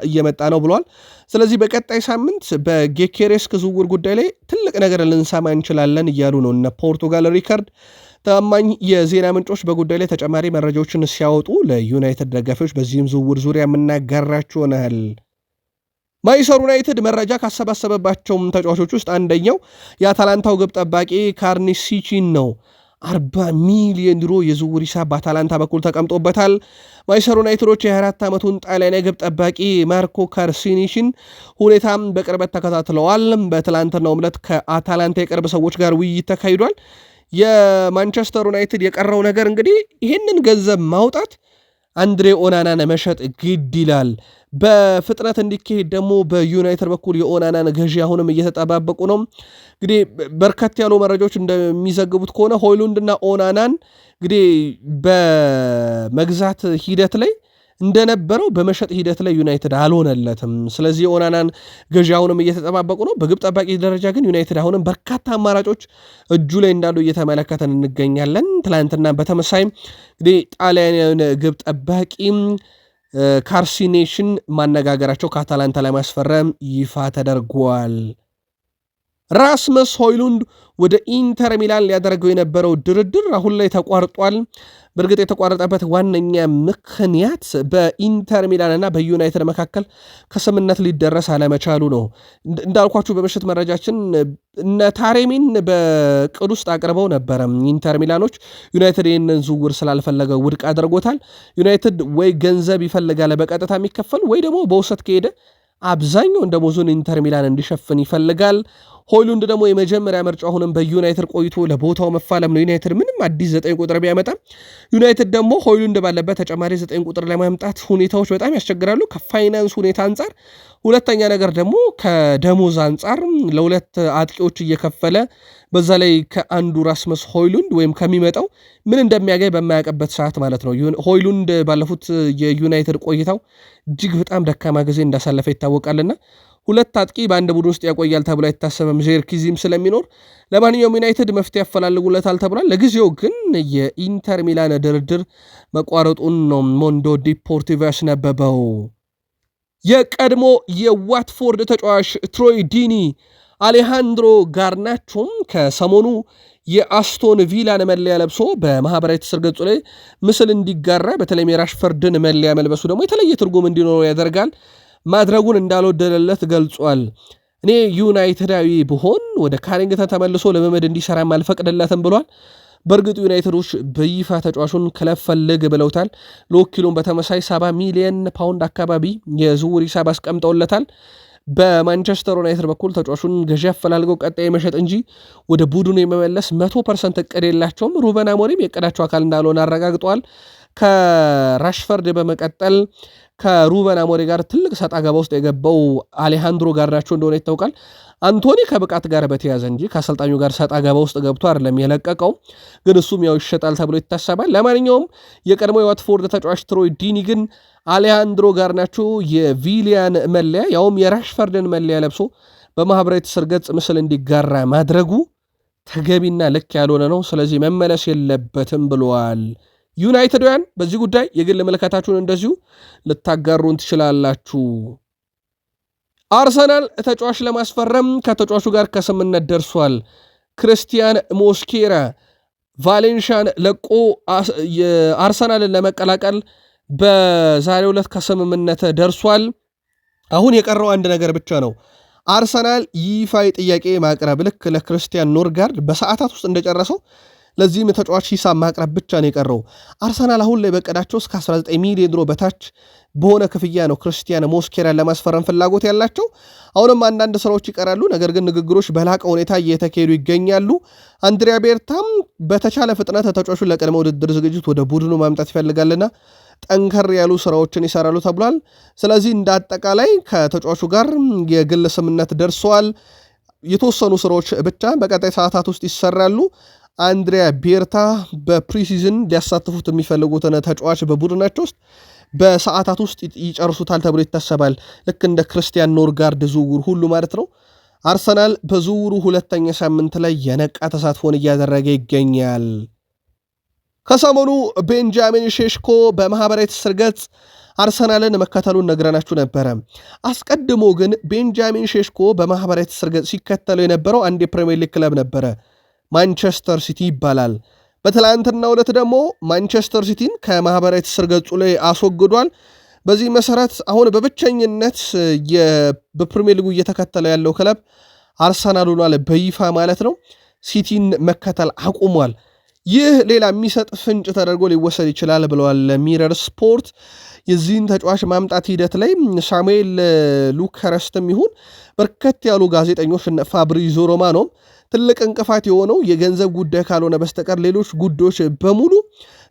እየመጣ ነው ብሏል። ስለዚህ በቀጣይ ሳምንት በጊዮኬሬስክ ዝውውር ጉዳይ ላይ ትልቅ ነገር ልንሰማ እንችላለን እያሉ ነው እነ ፖርቱጋል ሪከርድ። ታማኝ የዜና ምንጮች በጉዳይ ላይ ተጨማሪ መረጃዎችን ሲያወጡ ለዩናይትድ ደጋፊዎች በዚህም ዝውውር ዙሪያ የምናጋራችሁ ይሆናል። ማንቸስተር ዩናይትድ መረጃ ካሰባሰበባቸው ተጫዋቾች ውስጥ አንደኛው የአታላንታው ግብ ጠባቂ ካርኒስ ሲቺን ነው። 40 ሚሊዮን ዩሮ የዝውውር ሂሳብ በአታላንታ በኩል ተቀምጦበታል። ማንቸስተር ዩናይትዶች የ24 ዓመቱን ጣሊያናዊ ግብ ጠባቂ ማርኮ ካርሲኒሽን ሁኔታም በቅርበት ተከታትለዋል። በትላንትናው ዕለት ከአታላንታ የቅርብ ሰዎች ጋር ውይይት ተካሂዷል። የማንቸስተር ዩናይትድ የቀረው ነገር እንግዲህ ይህንን ገንዘብ ማውጣት አንድሬ ኦናናን መሸጥ ግድ ይላል። በፍጥነት እንዲካሄድ ደግሞ በዩናይትድ በኩል የኦናናን ገዢ አሁንም እየተጠባበቁ ነው። እንግዲህ በርከት ያሉ መረጃዎች እንደሚዘግቡት ከሆነ ሆይሉንድና ኦናናን እንግዲህ በመግዛት ሂደት ላይ እንደነበረው በመሸጥ ሂደት ላይ ዩናይትድ አልሆነለትም። ስለዚህ ኦናናን ገዢ አሁንም እየተጠባበቁ ነው። በግብ ጠባቂ ደረጃ ግን ዩናይትድ አሁንም በርካታ አማራጮች እጁ ላይ እንዳሉ እየተመለከተን እንገኛለን። ትላንትና በተመሳይ እንግዲህ ጣሊያን ግብ ጠባቂ ካርሲኔሽን ማነጋገራቸው ከአታላንታ ላይ ማስፈረም ይፋ ተደርጓል። ራስመስ ሆይሉንድ ወደ ኢንተር ሚላን ሊያደርገው የነበረው ድርድር አሁን ላይ ተቋርጧል። በእርግጥ የተቋረጠበት ዋነኛ ምክንያት በኢንተር ሚላን እና በዩናይትድ መካከል ከስምነት ሊደረስ አለመቻሉ ነው። እንዳልኳችሁ በምሽት መረጃችን እነ ታሬሚን በቅድ ውስጥ አቅርበው ነበረ ኢንተር ሚላኖች። ዩናይትድ ይህንን ዝውውር ስላልፈለገው ውድቅ አድርጎታል። ዩናይትድ ወይ ገንዘብ ይፈልጋል በቀጥታ የሚከፈል ወይ ደግሞ በውሰት ከሄደ አብዛኛውን ደሞዙን ኢንተር ሚላን እንዲሸፍን ይፈልጋል። ሆይሉንድ ደግሞ የመጀመሪያ ምርጫ አሁንም በዩናይትድ ቆይቶ ለቦታው መፋለም ነው። ዩናይትድ ምንም አዲስ 9 ቁጥር ቢያመጣም ዩናይትድ ደግሞ ሆይሉንድ ባለበት ተጨማሪ 9 ቁጥር ለማምጣት ሁኔታዎች በጣም ያስቸግራሉ ከፋይናንስ ሁኔታ አንጻር። ሁለተኛ ነገር ደግሞ ከደሞዝ አንጻር ለሁለት አጥቂዎች እየከፈለ በዛ ላይ ከአንዱ ራስመስ ሆይሉንድ ወይም ከሚመጣው ምን እንደሚያገኝ በማያውቅበት ሰዓት ማለት ነው። ሆይሉንድ ባለፉት የዩናይትድ ቆይታው እጅግ በጣም ደካማ ጊዜ እንዳሳለፈ ይታወቃልና ሁለት አጥቂ በአንድ ቡድን ውስጥ ያቆያል ተብሎ አይታሰብም፣ ዜርኪዚም ስለሚኖር። ለማንኛውም ዩናይትድ መፍትሄ ያፈላልጉለታል ተብሏል። ለጊዜው ግን የኢንተር ሚላን ድርድር መቋረጡን ነው ሞንዶ ዲፖርቲቮ ያስነበበው። የቀድሞ የዋትፎርድ ተጫዋች ትሮይ ዲኒ አሌሃንድሮ ጋርናቾም ከሰሞኑ የአስቶን ቪላን መለያ ለብሶ በማህበራዊ ትስስር ገጹ ላይ ምስል እንዲጋራ በተለይም የራሽፈርድን መለያ መልበሱ ደግሞ የተለየ ትርጉም እንዲኖረው ያደርጋል። ማድረጉን እንዳልወደደለት ገልጿል። እኔ ዩናይትዳዊ ብሆን ወደ ካሪንግተን ተመልሶ ለመመድ እንዲሰራም አልፈቅድለትም ብሏል። በእርግጡ ዩናይትዶች በይፋ ተጫዋቹን ክለብ ፈልግ ብለውታል። ለወኪሉም በተመሳይ 70 ሚሊዮን ፓውንድ አካባቢ የዝውውር ሂሳብ አስቀምጠውለታል። በማንቸስተር ዩናይትድ በኩል ተጫዋቹን ገዢ አፈላልገው ቀጣይ መሸጥ እንጂ ወደ ቡድኑ የመመለስ 100% እቅድ የላቸውም። ሩበን አሞሪም የእቅዳቸው አካል እንዳልሆነ አረጋግጠዋል። ከራሽፈርድ በመቀጠል ከሩበን አሞሪም ጋር ትልቅ ሰጣ ገባ ውስጥ የገባው አሌሃንድሮ ጋርናቾ እንደሆነ ይታወቃል። አንቶኒ ከብቃት ጋር በተያዘ እንጂ ከአሰልጣኙ ጋር ሰጣ ገባ ውስጥ ገብቶ አይደለም የለቀቀው፣ ግን እሱም ያው ይሸጣል ተብሎ ይታሰባል። ለማንኛውም የቀድሞ የዋትፎርድ ተጫዋች ትሮይ ዲኒ ግን አሌሃንድሮ ጋርናቾ የቪሊያን መለያ ያውም የራሽፈርድን መለያ ለብሶ በማህበራዊ ትስስር ገጽ ምስል እንዲጋራ ማድረጉ ተገቢና ልክ ያልሆነ ነው፣ ስለዚህ መመለስ የለበትም ብለዋል። ዩናይትድያን በዚህ ጉዳይ የግል ምልከታችሁን እንደዚሁ ልታጋሩን ትችላላችሁ። አርሰናል ተጫዋች ለማስፈረም ከተጫዋቹ ጋር ከስምነት ደርሷል። ክርስቲያን ሞስኬራ ቫሌንሻን ለቆ አርሰናልን ለመቀላቀል በዛሬው ዕለት ከስምምነት ደርሷል። አሁን የቀረው አንድ ነገር ብቻ ነው። አርሰናል ይፋዊ ጥያቄ ማቅረብ ልክ ለክርስቲያን ኖርጋርድ በሰዓታት ውስጥ እንደጨረሰው ለዚህም ተጫዋች ሂሳብ ማቅረብ ብቻ ነው የቀረው። አርሰናል አሁን ላይ በቀዳቸው እስከ 19 ሚሊዮን ዩሮ በታች በሆነ ክፍያ ነው ክርስቲያን ሞስኬራን ለማስፈረም ፍላጎት ያላቸው። አሁንም አንዳንድ ስራዎች ይቀራሉ፣ ነገር ግን ንግግሮች በላቀ ሁኔታ እየተካሄዱ ይገኛሉ። አንድሪያ ቤርታም በተቻለ ፍጥነት ተጫዋቹን ለቅድመ ውድድር ዝግጅት ወደ ቡድኑ ማምጣት ይፈልጋልና ጠንከር ያሉ ስራዎችን ይሰራሉ ተብሏል። ስለዚህ እንደ አጠቃላይ ከተጫዋቹ ጋር የግል ስምነት ደርሰዋል። የተወሰኑ ስራዎች ብቻ በቀጣይ ሰዓታት ውስጥ ይሰራሉ። አንድሪያ ቤርታ በፕሪሲዝን ሊያሳትፉት የሚፈልጉትን ተጫዋች በቡድናቸው ውስጥ በሰዓታት ውስጥ ይጨርሱታል ተብሎ ይታሰባል። ልክ እንደ ክርስቲያን ኖርጋርድ ዝውውር ሁሉ ማለት ነው። አርሰናል በዝውውሩ ሁለተኛ ሳምንት ላይ የነቃ ተሳትፎን እያደረገ ይገኛል። ከሰሞኑ ቤንጃሚን ሼሽኮ በማህበራዊ ትስስር ገጽ አርሰናልን መከተሉን ነግረናችሁ ነበረ። አስቀድሞ ግን ቤንጃሚን ሼሽኮ በማህበራዊ ትስስር ገጽ ሲከተለው የነበረው አንድ የፕሪሚየር ሊግ ክለብ ነበረ፣ ማንቸስተር ሲቲ ይባላል። በትላንትናው ዕለት ደግሞ ማንቸስተር ሲቲን ከማህበራዊ ትስስር ገጹ ላይ አስወግዷል። በዚህ መሰረት አሁን በብቸኝነት በፕሪሚየር ሊጉ እየተከተለ ያለው ክለብ አርሰናል ሆኗል፣ በይፋ ማለት ነው። ሲቲን መከተል አቁሟል። ይህ ሌላ የሚሰጥ ፍንጭ ተደርጎ ሊወሰድ ይችላል ብለዋል ሚረር ስፖርት። የዚህን ተጫዋች ማምጣት ሂደት ላይ ሳሙኤል ሉከረስትም ይሁን በርከት ያሉ ጋዜጠኞች ፋብሪዞ ሮማኖም ትልቅ እንቅፋት የሆነው የገንዘብ ጉዳይ ካልሆነ በስተቀር ሌሎች ጉዳዮች በሙሉ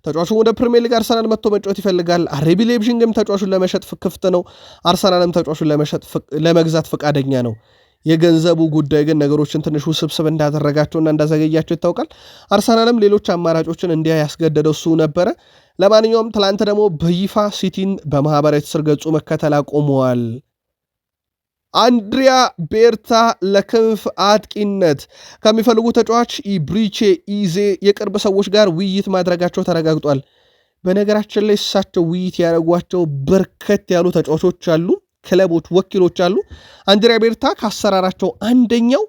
ተጫዋቹን ወደ ፕሪሚየር ሊግ አርሰናል መጥቶ መጫወት ይፈልጋል። አርቢ ሌይፕዚግም ተጫዋቹን ለመሸጥ ክፍት ነው። አርሰናልም ተጫዋቹን ለመግዛት ፈቃደኛ ነው። የገንዘቡ ጉዳይ ግን ነገሮችን ትንሽ ውስብስብ እንዳደረጋቸውና እንዳዘገያቸው ይታወቃል። አርሰናልም ሌሎች አማራጮችን እንዲያ ያስገደደው እሱ ነበረ። ለማንኛውም ትላንት ደግሞ በይፋ ሲቲን በማህበራዊ ትስስር ገጹ መከተል አቆመዋል። አንድሪያ ቤርታ ለክንፍ አጥቂነት ከሚፈልጉ ተጫዋች ኢብሪቼ ኢዜ የቅርብ ሰዎች ጋር ውይይት ማድረጋቸው ተረጋግጧል። በነገራችን ላይ እሳቸው ውይይት ያደረጓቸው በርከት ያሉ ተጫዋቾች አሉ፣ ክለቦች ወኪሎች አሉ። አንድሪያ ቤርታ ከአሰራራቸው አንደኛው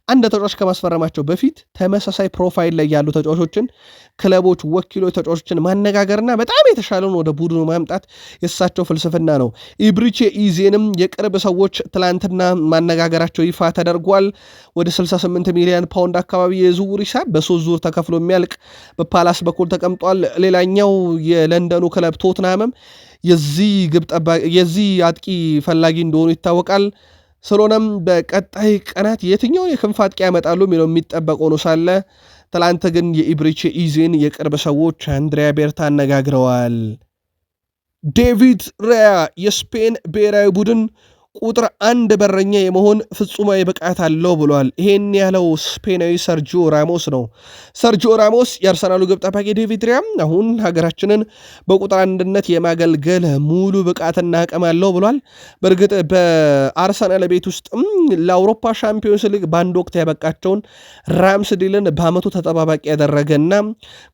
አንድ ተጫዋች ከማስፈረማቸው በፊት ተመሳሳይ ፕሮፋይል ላይ ያሉ ተጫዋቾችን ክለቦች ወኪሎች ተጫዋቾችን ማነጋገርና በጣም የተሻለውን ወደ ቡድኑ ማምጣት የእሳቸው ፍልስፍና ነው። ኢብሪቼ ኢዜንም የቅርብ ሰዎች ትላንትና ማነጋገራቸው ይፋ ተደርጓል። ወደ 68 ሚሊዮን ፓውንድ አካባቢ የዝውውር ሂሳብ በ3 ዙር ተከፍሎ የሚያልቅ በፓላስ በኩል ተቀምጧል። ሌላኛው የለንደኑ ክለብ ቶትናምም የዚህ አጥቂ ፈላጊ እንደሆኑ ይታወቃል። ስለሆነም በቀጣይ ቀናት የትኛውን የክንፍ አጥቂ ያመጣሉ የሚለው የሚጠበቅ ሆኖ ሳለ ትላንት ግን የኢብሪቼ ኢዜን የቅርብ ሰዎች አንድሪያ ቤርታ አነጋግረዋል። ዴቪድ ራያ የስፔን ብሔራዊ ቡድን ቁጥር 1 በረኛ የመሆን ፍጹማዊ ብቃት አለው ብሏል። ይሄን ያለው ስፔናዊ ሰርጂዮ ራሞስ ነው። ሰርጂዮ ራሞስ የአርሰናሉ ግብ ጠባቂ ዴቪድ ራያም አሁን ሀገራችንን በቁጥር 1ነት የማገልገል ሙሉ ብቃትና አቅም አለው ብሏል። በእርግጥ በአርሰናል ቤት ውስጥም ለአውሮፓ ሻምፒዮንስ ሊግ በአንድ ወቅት ያበቃቸውን ራምስዴልን በአመቱ ተጠባባቂ ያደረገና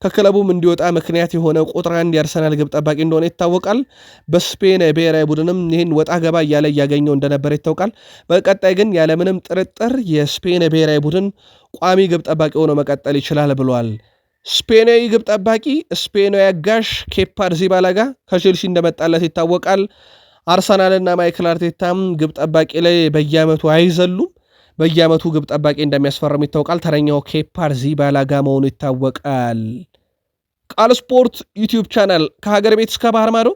ከክለቡም እንዲወጣ ምክንያት የሆነ ቁጥር 1 የአርሰናል ግብ ጠባቂ እንደሆነ ይታወቃል። በስፔን ብሔራዊ ቡድንም ይህን ወጣ ገባ እያለ እያገኘው ሲመኘው እንደነበር ይታወቃል። በቀጣይ ግን ያለምንም ጥርጥር የስፔን ብሔራዊ ቡድን ቋሚ ግብ ጠባቂ ሆኖ መቀጠል ይችላል ብሏል። ስፔናዊ ግብ ጠባቂ ስፔናዊ አጋሽ ኬፓ አሪዛባላጋ ከቼልሲ እንደመጣለት ይታወቃል። አርሰናልና ማይክል አርቴታም ግብ ጠባቂ ላይ በየዓመቱ አይዘሉም። በየዓመቱ ግብ ጠባቂ እንደሚያስፈርም ይታወቃል። ተረኛው ኬፓ አሪዛባላጋ መሆኑ ይታወቃል። ቃል ስፖርት ዩቲዩብ ቻናል ከሀገር ቤት እስከ ባህር ማዶ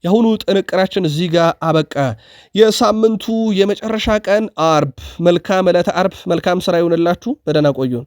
የአሁኑ ጥንቅራችን እዚህ ጋር አበቃ። የሳምንቱ የመጨረሻ ቀን አርብ፣ መልካም ዕለተ አርብ፣ መልካም ስራ ይሆንላችሁ። በደህና ቆዩን።